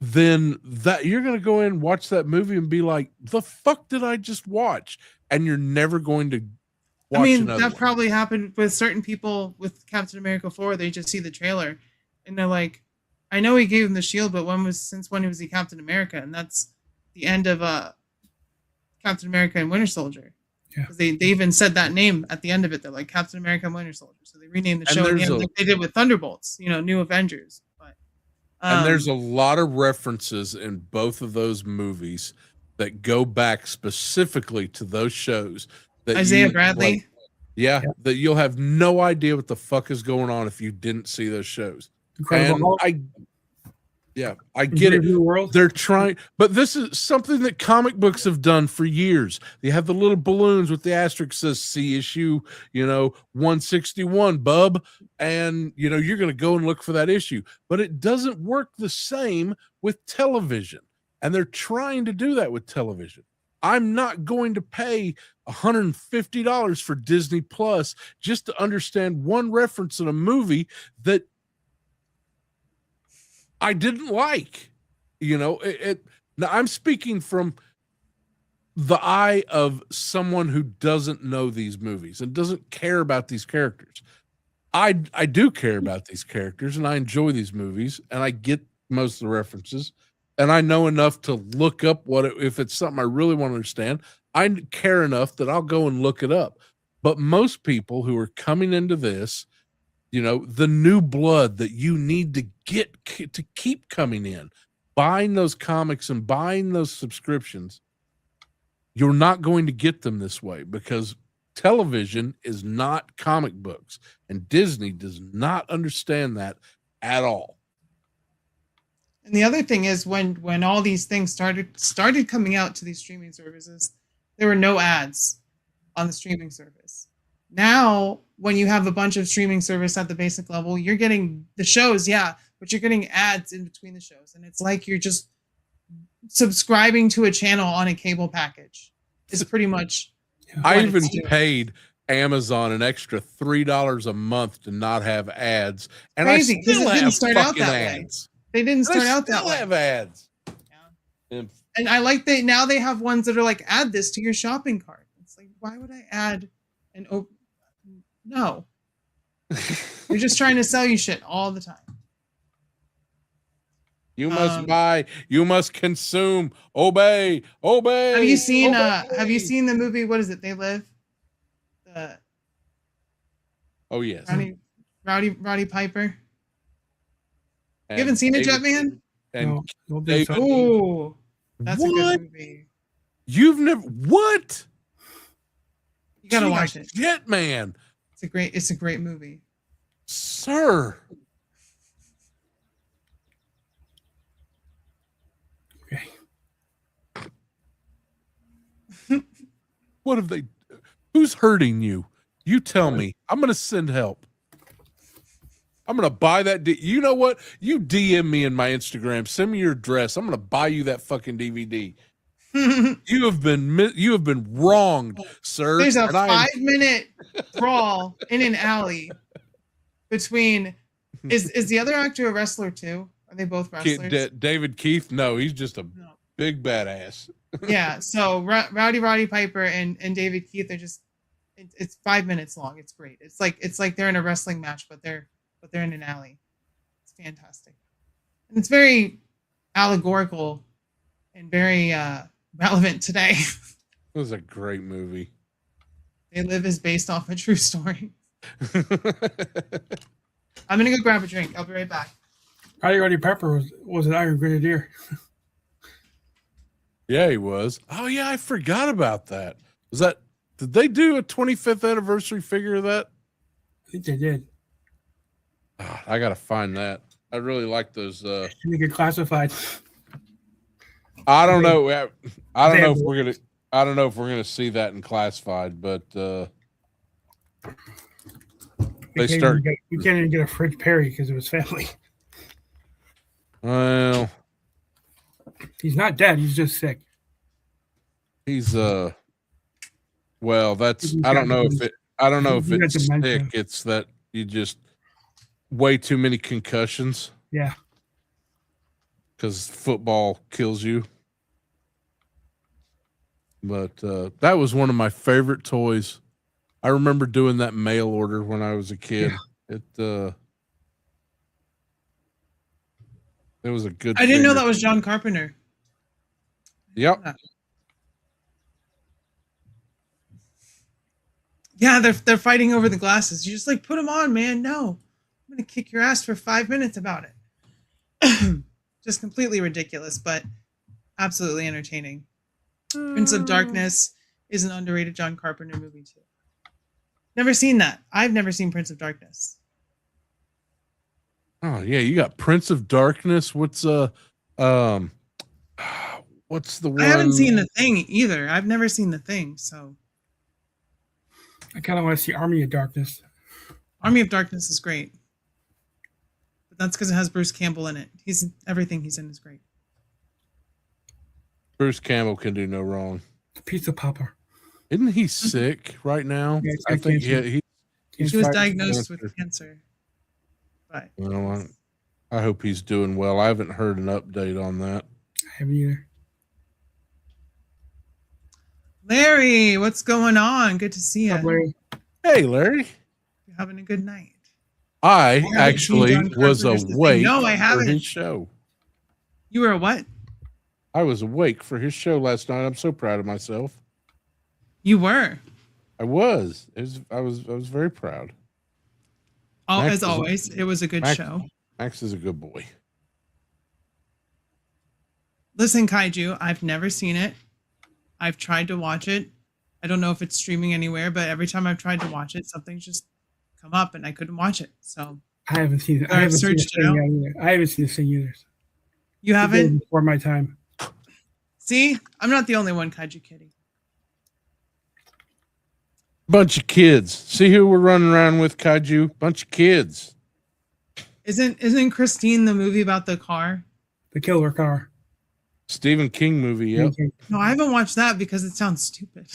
Then that you're going to go in and watch that movie and be like, the fuck did I just watch? And you're never going to watch that probably happened with certain people with Captain America 4. They just see the trailer and they're like, I know he gave him the shield, but since when was he Captain America? And that's the end of Captain America and Winter Soldier. Yeah. They even said that name at the end of it. They're like Captain America and Winter Soldier. So they renamed the show like they did with Thunderbolts, New Avengers. But and there's a lot of references in both of those movies that go back specifically to those shows. That Isaiah Bradley. That you'll have no idea what the fuck is going on if you didn't see those shows. Incredible Hulk. Yeah, I get it. New World. They're trying, but this is something that comic books have done for years. They have the little balloons with the asterisk says "See issue," 161, bub, and you're going to go and look for that issue. But it doesn't work the same with television, and they're trying to do that with television. I'm not going to pay $150 for Disney Plus just to understand one reference in a movie that I didn't like. Now I'm speaking from the eye of someone who doesn't know these movies and doesn't care about these characters. I do care about these characters, and I enjoy these movies, and I get most of the references, and I know enough to look up if it's something I really want to understand. I care enough that I'll go and look it up. But most people who are coming into this, the new blood that you need to get to keep coming in, buying those comics and buying those subscriptions, you're not going to get them this way because television is not comic books, and Disney does not understand that at all. And the other thing is when all these things started coming out to these streaming services, there were no ads on the streaming service. Now, when you have a bunch of streaming service at the basic level, you're getting the shows, yeah, but you're getting ads in between the shows. And it's like you're just subscribing to a channel on a cable package. It's pretty much. I even paid Amazon an extra $3 a month to not have ads. And crazy, I still have fucking ads. They didn't start out that way. I still have ads. Yeah. And I like now they have ones that are like, add this to your shopping cart. It's like, why would I add no. They're just trying to sell you shit all the time. You must buy, you must consume, obey. Have you seen obey. Have you seen the movie, what is it, They Live? Oh yes. Rowdy Piper. And you haven't seen it yet, man? And No, David, oh, that's what? a good movie. You've never what? You gotta watch it. Shit, man. It's a great movie. Sir. Okay. What have they? Who's hurting you? You tell me. I'm going to send help. I'm going to buy that. You know what? You DM me in my Instagram. Send me your address. I'm going to buy you that fucking DVD. You have been wronged, sir. There's a 5-minute brawl in an alley between. Is the other actor a wrestler too? Are they both wrestlers? David Keith? No, he's just a big badass. Yeah. So Rowdy Piper and David Keith are just. It's 5 minutes long. It's great. It's like they're in a wrestling match, but they're in an alley. It's fantastic, and it's very allegorical and very relevant today. It was a great movie. They Live is based off a true story. I'm gonna go grab a drink. I'll be right back. Rowdy Pepper was an Iron Grenadier. Yeah, he was. Oh yeah, I forgot about that. Did they do a 25th anniversary figure of that? I think they did. Oh, I gotta find that. I really like those. They get classified. I don't know. I don't know if we're gonna see that in classified, but You can't even get a Fridge Perry because of his family. Well, he's not dead. He's just sick. He's well, that's I don't know if it's sick. It's that you just way too many concussions. Yeah. Because football kills you. But that was one of my favorite toys. I remember doing that mail order when I was a kid. Yeah. It was a good. I didn't know that was John Carpenter. Yep. Yeah, they're fighting over the glasses. You just put them on, man. No, I'm gonna kick your ass for 5 minutes about it. Just completely ridiculous, but absolutely entertaining. Prince of Darkness is an underrated John Carpenter movie too. Never seen that. I've never seen Prince of Darkness. Oh yeah, you got Prince of Darkness. What's um what's the one? I haven't seen The Thing either. I've never seen The Thing, so I kind of want to see Army of Darkness. Army of Darkness is great. But that's because it has Bruce Campbell in it. Everything he's in is great. Bruce Campbell can do no wrong. Pizza Popper. Isn't he sick right now? Yeah, I think he was diagnosed with cancer. But well, I hope he's doing well. I haven't heard an update on that. I haven't either. Larry, what's going on? Good to see you. Larry. Hey, Larry. You're having a good night. I actually was awake No, I for haven't. his show. You were what? I was awake for his show last night. I'm so proud of myself. You were. I was. I was very proud. Oh, as always, it was a good show. Max is a good boy. Listen, Kaiju, I've never seen it. I've tried to watch it. I don't know if it's streaming anywhere, but every time I've tried to watch it, something's just come up and I couldn't watch it. So I haven't seen it. I haven't searched it out. I haven't seen this thing either. You haven't? Before my time. See, I'm not the only one, Kaiju Kitty. Bunch of kids. See who we're running around with, Kaiju? Bunch of kids. Isn't Christine the movie about the car? The killer car. Stephen King movie, yep. No, I haven't watched that because it sounds stupid.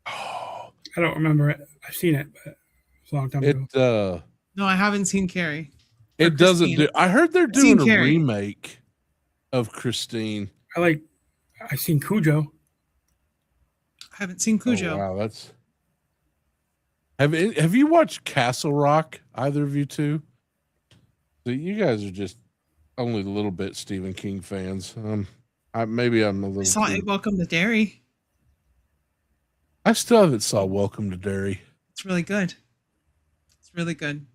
I don't remember it. I've seen it, but it's a long time ago. No, I haven't seen Carrie. It doesn't do. I heard they're doing a Carrie. remake of Christine. I've seen Cujo. I haven't seen Cujo. Oh, wow, that's. Have you watched Castle Rock? Either of you two? So you guys are just only a little bit Stephen King fans. Maybe I'm a little. I saw Welcome to Derry. I still haven't saw Welcome to Derry. It's really good. It's really good.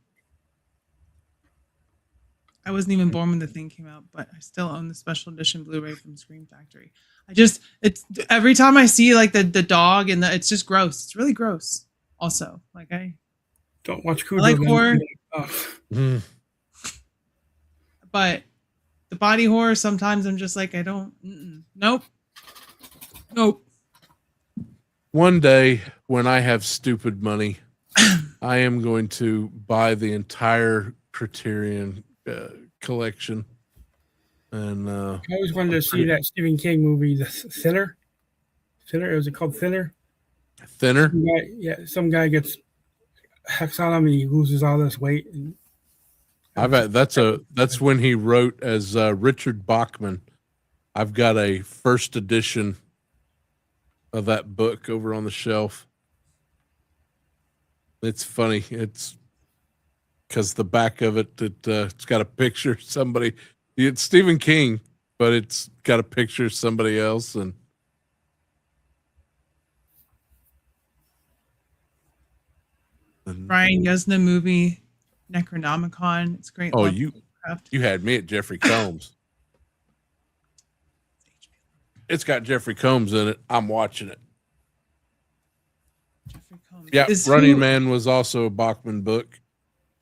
I wasn't even born when the thing came out, but I still own the special edition Blu-ray from Scream Factory. It's every time I see like the dog and it's just gross. It's really gross. Also, like I don't watch Cujo. I like horror, but the body horror sometimes I'm just like I don't. Nope. One day when I have stupid money, I am going to buy the entire Criterion collection. And I always wanted to see that Stephen King movie, The Thinner. Was it called Thinner? Thinner? Some guy gets hacks on him and he loses all this weight. And that's when he wrote as Richard Bachman. I've got a first edition of that book over on the shelf. It's funny. It's because the back of it's got a picture of somebody. It's Stephen King, but it's got a picture of somebody else. And Brian Yuzna movie Necronomicon. It's great. Oh, you had me at Jeffrey Combs. It's got Jeffrey Combs in it. I'm watching it. Yeah, Running Man was also a Bachman book.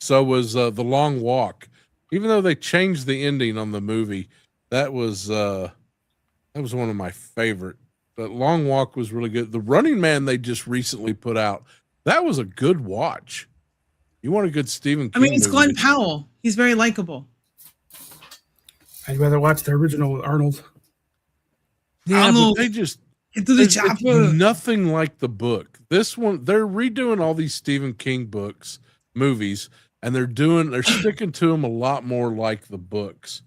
So was The Long Walk. Even though they changed the ending on the movie, that was one of my favorite. But Long Walk was really good. The Running Man they just recently put out, that was a good watch. You want a good Stephen King it's movie. Glenn Powell. He's very likable. I'd rather watch the original with Arnold. Yeah, but they just into the chopper. Nothing like the book. This one, they're redoing all these Stephen King movies, and they're sticking to them a lot more like the books.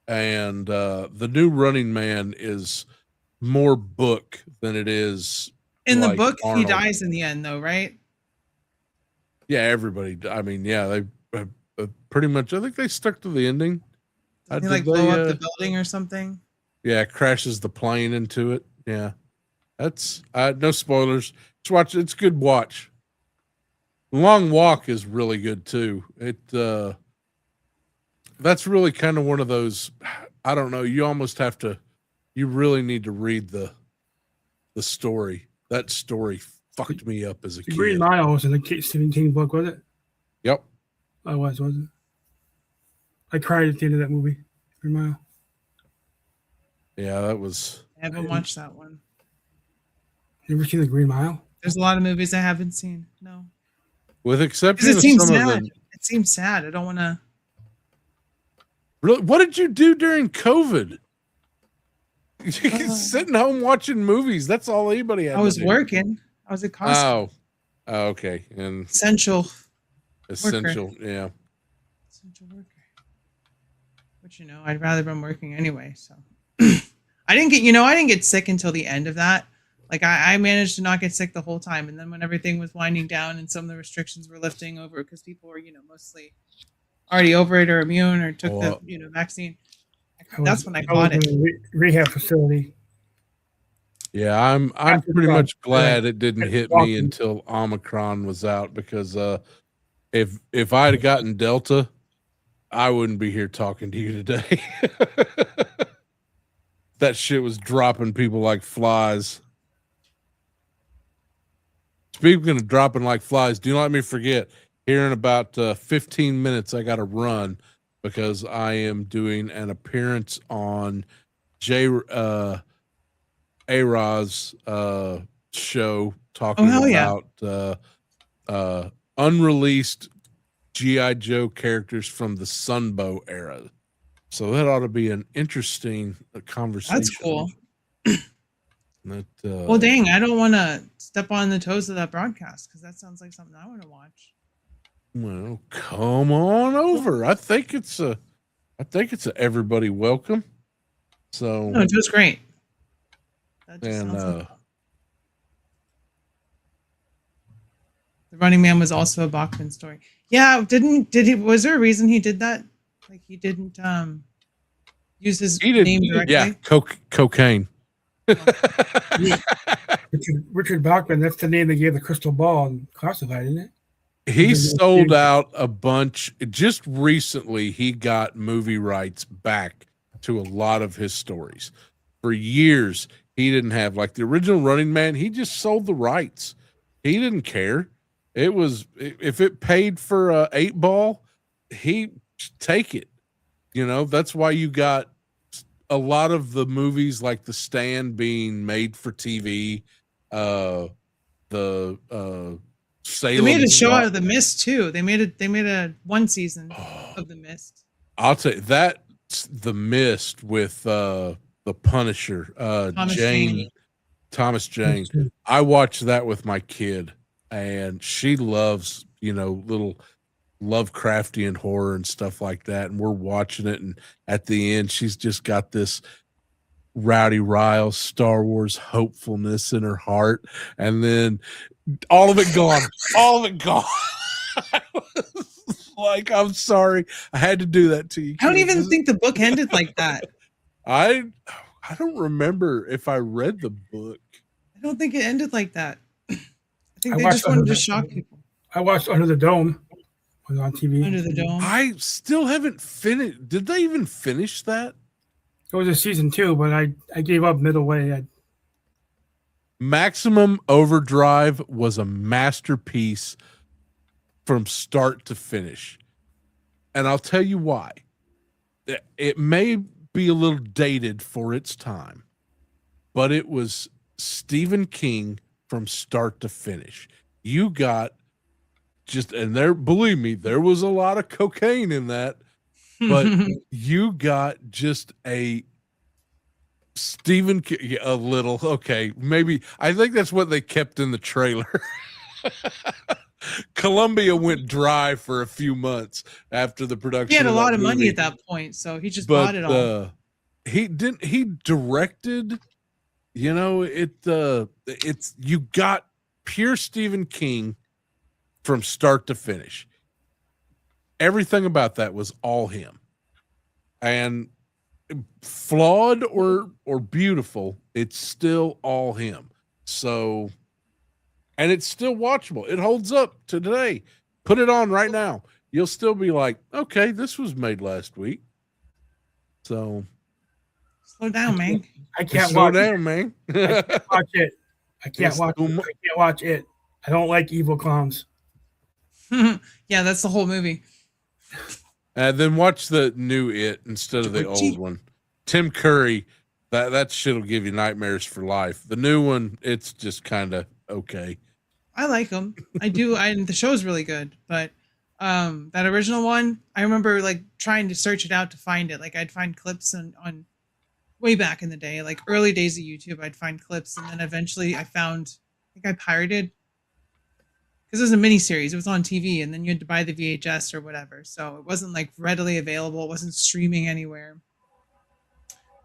And the new Running Man is more book than it is. In the like book, Arnold. he dies in the end, though, right? Yeah, everybody. I mean, yeah, they pretty much. I think they stuck to the ending. Did he blow up the building or something? Yeah, crashes the plane into it. Yeah, that's no spoilers. Just watch. It's a good watch. Long Walk is really good too. That's really kind of one of those. I don't know. You almost have to. You really need to read the story. That story fucked me up as a kid. Green Mile was in the Stephen King book, was it? Yep. I wasn't. I cried at the end of that movie. Green Mile. Yeah, that was. I haven't watched that one. Never seen the Green Mile? There's a lot of movies I haven't seen. No. With Because exception it of seems some of sad. them. It seems sad. I don't want to. Really, what did you do during COVID? Sitting home watching movies. That's all anybody had. I was to do. working. I was at Costco. Oh, okay. And Essential. essential, Worker. yeah. Essential worker. But I'd rather been working anyway. So I didn't get sick until the end of that. Like I managed to not get sick the whole time, and then when everything was winding down and some of the restrictions were lifting over because people were mostly already over it or immune or took the vaccine. That's when I caught it. In a rehab facility. Yeah, I'm pretty much glad it didn't hit me until Omicron was out, because if I'd have gotten Delta, I wouldn't be here talking to you today. That shit was dropping people like flies. Speaking of dropping like flies, do not let me forget, here in about 15 minutes, I got to run because I am doing an appearance on A-Roz's show talking about unreleased G.I. Joe characters from the Sunbow era. So that ought to be an interesting conversation. That's cool. That, well, dang, I don't want to step on the toes of that broadcast because that sounds like something I want to watch. Well, come on over. I think it's a everybody welcome. So no, it was great. That just and sounds like The Running Man was also a Bachman story. Yeah, was there a reason he did that? Like he didn't use his name directly? Yeah, cocaine. Richard Bachman, that's the name they gave the crystal ball in Classified, isn't it? He sold out a bunch. Just recently, he got movie rights back to a lot of his stories. For years, he didn't have, like the original Running Man, he just sold the rights. He didn't care. It was, if it paid for a 8-ball, he take it. That's why you got a lot of the movies like The Stand being made for TV. Salem. They made a show out of The Mist too. They made a one season of The Mist. I'll tell you that's The Mist with the Punisher, Thomas Jane. I watched that with my kid, and she loves little Lovecraftian horror and stuff like that, and we're watching it, and at the end she's just got this Rowdy Riles Star Wars hopefulness in her heart, and then all of it gone. Like, I'm sorry, I had to do that to you. I don't even think the book ended like that. I don't remember if I read the book. I don't think it ended like that. I think they just wanted to shock people. I watched Under the Dome. Was on TV. Under the Dome. I still haven't finished. Did they even finish that? It was a season 2, but I gave up middle way. Maximum Overdrive was a masterpiece from start to finish. And I'll tell you why. It may be a little dated for its time, but it was Stephen King from start to finish. You got believe me, there was a lot of cocaine in that, but you got just a Stephen King, a little, okay, maybe, I think that's what they kept in the trailer. Columbia went dry for a few months after the production. He had a lot of movie. money at that point, so he just bought it all. He directed, it's you got pure Stephen King from start to finish. Everything about that was all him. And flawed or beautiful, it's still all him. So, and it's still watchable. It holds up to today. Put it on right now. You'll still be like, okay, this was made last week. So slow down, man. I can't slow watch down, it. man. I can't watch it. I can't watch it. I don't like evil clowns. Yeah, that's the whole movie. And then watch the new It instead of the old one. Tim Curry, that shit'll give you nightmares for life. The new one, it's just kind of okay. I like them. I do. The show's really good, but that original one, I remember like trying to search it out to find it. Like I'd find clips on way back in the day, like early days of YouTube. I'd find clips, and then eventually I found. I think I pirated because it was a mini series. It was on TV, and then you had to buy the VHS or whatever. So it wasn't like readily available. It wasn't streaming anywhere.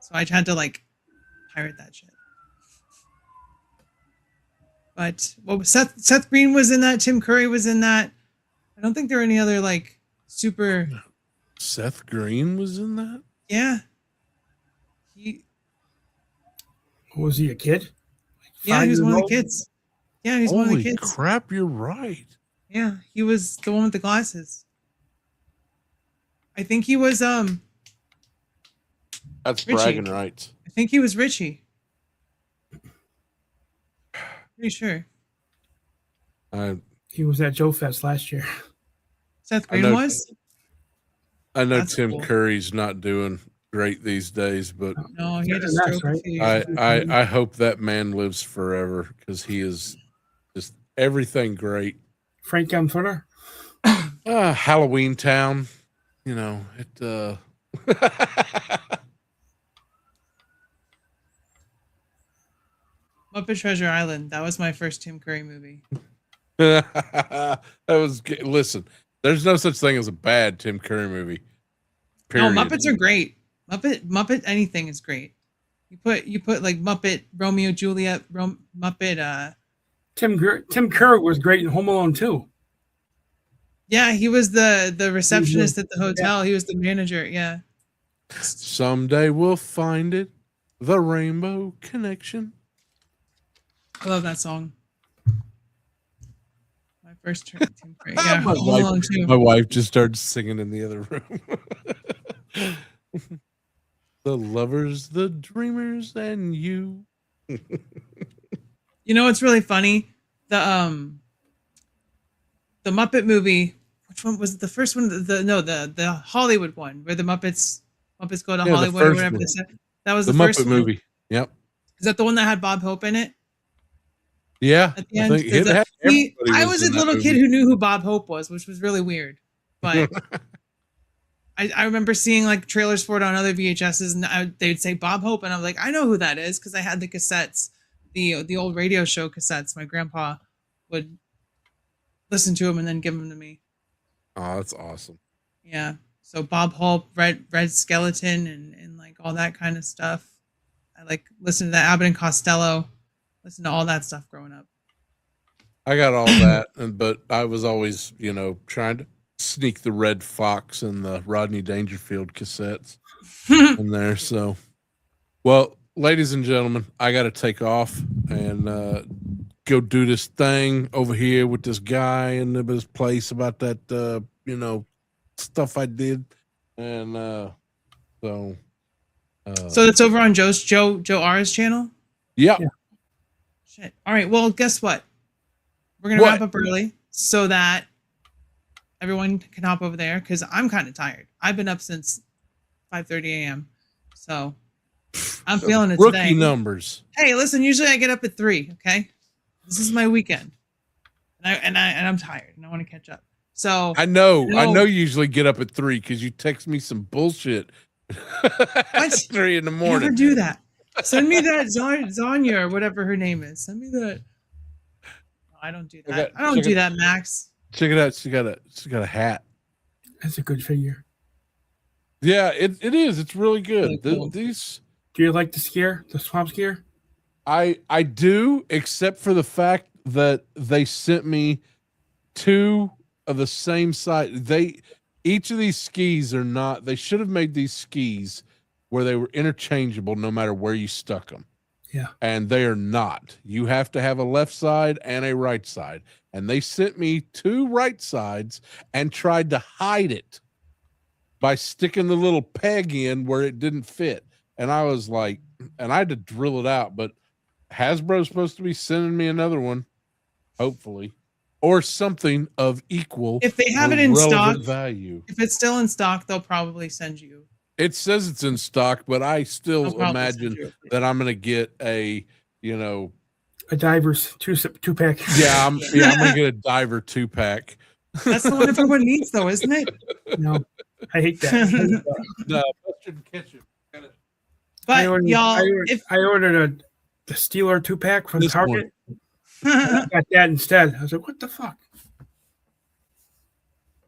So I had to like pirate that shit. But well, Seth Green was in that. Tim Curry was in that. I don't think there were any other like super. Seth Green was in that. Yeah. Was he a kid? Yeah, he was one of the kids. Yeah, he's one of the kids. Holy crap! You're right. Yeah, he was the one with the glasses. I think he was That's Richie. bragging rights. I think he was Richie. Pretty sure. He was at Joe Fest last year. Seth Green was? I know That's Tim cool. Curry's not doing great these days, but No, he had a stroke. Right? I hope that man lives forever because he is just everything great. Frank on Twitter. Halloween Town, you know it. Muppet Treasure Island. That was my first Tim Curry movie. That was listen. There's no such thing as a bad Tim Curry movie. Period. No, Muppets are great. Muppet anything is great. You put like Muppet Romeo Juliet Muppet. Tim Curry was great in Home Alone 2. Yeah, he was the receptionist at the hotel. He was the manager. Yeah. Someday we'll find it. The Rainbow Connection. I love that song. My first Tim Curry. Yeah, Home Alone 2. My wife just started singing in the other room. The lovers, the dreamers, and you. You know what's really funny? The Muppet movie. Which one was it? The first one? The Hollywood one, where the Muppets go to Hollywood or whatever. That was the first Muppet one. movie. Yep. Is that the one that had Bob Hope in it? Yeah. At the end, I was a little kid who knew who Bob Hope was, which was really weird. But I remember seeing like trailers for it on other VHSs, and they'd say Bob Hope, and I'm like, I know who that is because I had the cassettes, the old radio show cassettes. My grandpa would listen to them and then give them to me. Oh, that's awesome. Yeah. So Bob Hope, Red Skeleton, and like all that kind of stuff. I like listened to that Abbott and Costello. Listen to all that stuff growing up. I got all that, but I was always, trying to sneak the Red Fox and the Rodney Dangerfield cassettes in there. So, well, ladies and gentlemen, I got to take off and go do this thing over here with this guy in this place about that, stuff I did. And so that's over on Joe R's channel? Yeah. Shit. All right. Well, guess what? We're going to wrap up early so that everyone can hop over there because I'm kind of tired. I've been up since 5:30 a.m. So I'm feeling it today. Rookie numbers. Hey, listen, usually I get up at 3, okay? This is my weekend. And I'm tired and I want to catch up. So I know you usually get up at 3 because you text me some bullshit at 3 in the morning. Never do that. Send me that Zanya or whatever her name is. Send me that. No, I don't do that. I don't do that, Max. Check it out. She got a hat. That's a good figure. Yeah, it is. It's really good. Really cool. Do you like the swamp skier? I do, except for the fact that they sent me 2 of the same size. Each of these skis are not. They should have made these skis where they were interchangeable no matter where you stuck them. Yeah. And they are not. You have to have a left side and a right side. And they sent me 2 right sides and tried to hide it by sticking the little peg in where it didn't fit. And I was like, and I had to drill it out, but Hasbro's supposed to be sending me another one, hopefully. or something of equal. If they have or it in stock, relevant value. if it's still in stock, they'll probably send you. It says it's in stock, but I They'll still probably imagine send you a- that I'm going to get a, A Diver's two pack. yeah, I'm going to get a Diver 2-pack. That's the one everyone needs, though, isn't it? No, I hate that. No, mustard and ketchup. But y'all, I ordered the Steeler 2-pack from This Target. I got that instead. I was like, what the fuck?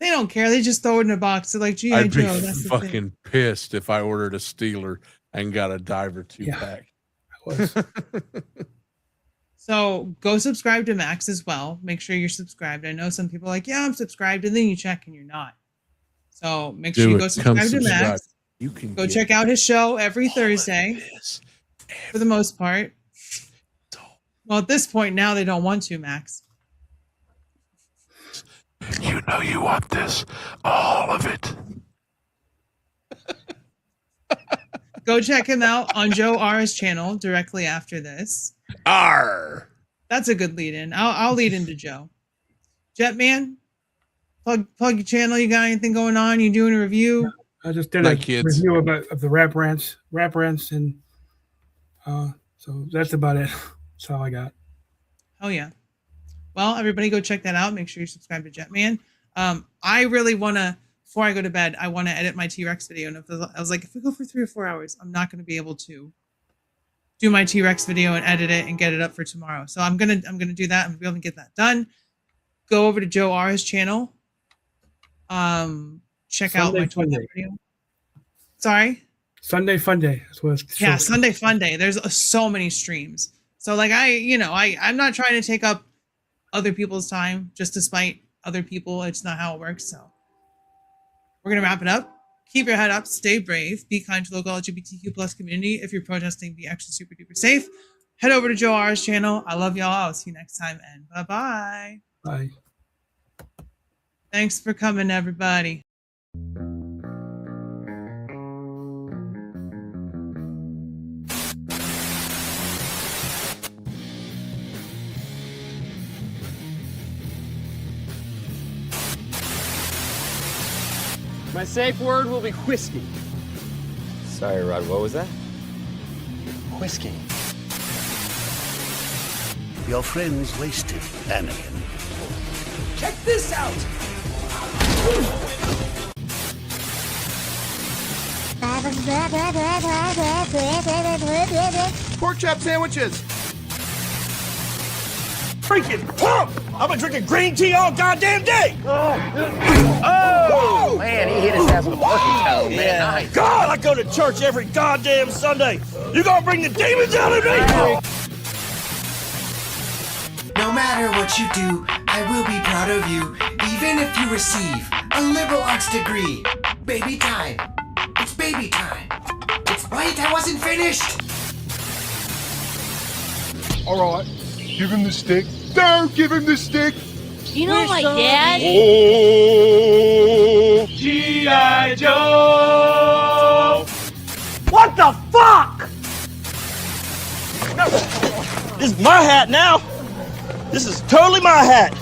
they don't care. They just throw it in a box. They're like, G.I. I'd be Joe. That's the thing. fucking pissed if I ordered a Steeler and got a Diver 2-pack. I was. So go subscribe to Max as well. Make sure you're subscribed. I know some people are like, yeah, I'm subscribed, and then you check and you're not. So make sure you go subscribe to Max. You can go check out his show every Thursday for the most part. Well, at this point now they don't want to, Max. You know you want this. All of it. Go check him out on Joe R's channel directly after this. Arr! That's a good lead in. I'll lead into Joe. Jetman, plug your channel. You got anything going on? You doing a review? I just did a review of the rap rants, and so that's about it. That's all I got. Oh yeah. Well, everybody go check that out. Make sure you subscribe to Jetman. I really want to, before I go to bed, I want to edit my T-Rex video. And I was like, if we go for 3 or 4 hours, I'm not going to be able to do my T-Rex video and edit it and get it up for tomorrow. So I'm gonna do that. I'm gonna be able to get that done. Go over to Joe R's channel. Check out my 12 video. Sorry? Sunday Fun Day. That's what it's Yeah, Sunday Fun Day. There's so many streams. So like I'm not trying to take up other people's time just to spite other people. It's not how it works. So we're gonna wrap it up. Keep your head up, stay brave, be kind to local LGBTQ plus community. If you're protesting, be extra super duper safe. Head over to Joe R's channel. I love y'all. I'll see you next time, and bye-bye. Bye. Thanks for coming, everybody. My safe word will be whiskey. Sorry, Rod, what was that? Whiskey. Your friend's wasted, Anakin. Check this out! Pork chop sandwiches. Freaking pump! I've been drinking green tea all goddamn day! Oh! Man, he hit his ass with a parking towel, man. Nice. God, I go to church every goddamn Sunday. You gonna bring the demons out of me? No matter what you do, I will be proud of you, even if you receive a liberal arts degree. Baby time. It's baby time. It's wait, I wasn't finished. All right, give him the stick. Don't give him the stick. You know my dad? Oh, G.I. Joe! What the fuck? This is my hat now. This is totally my hat.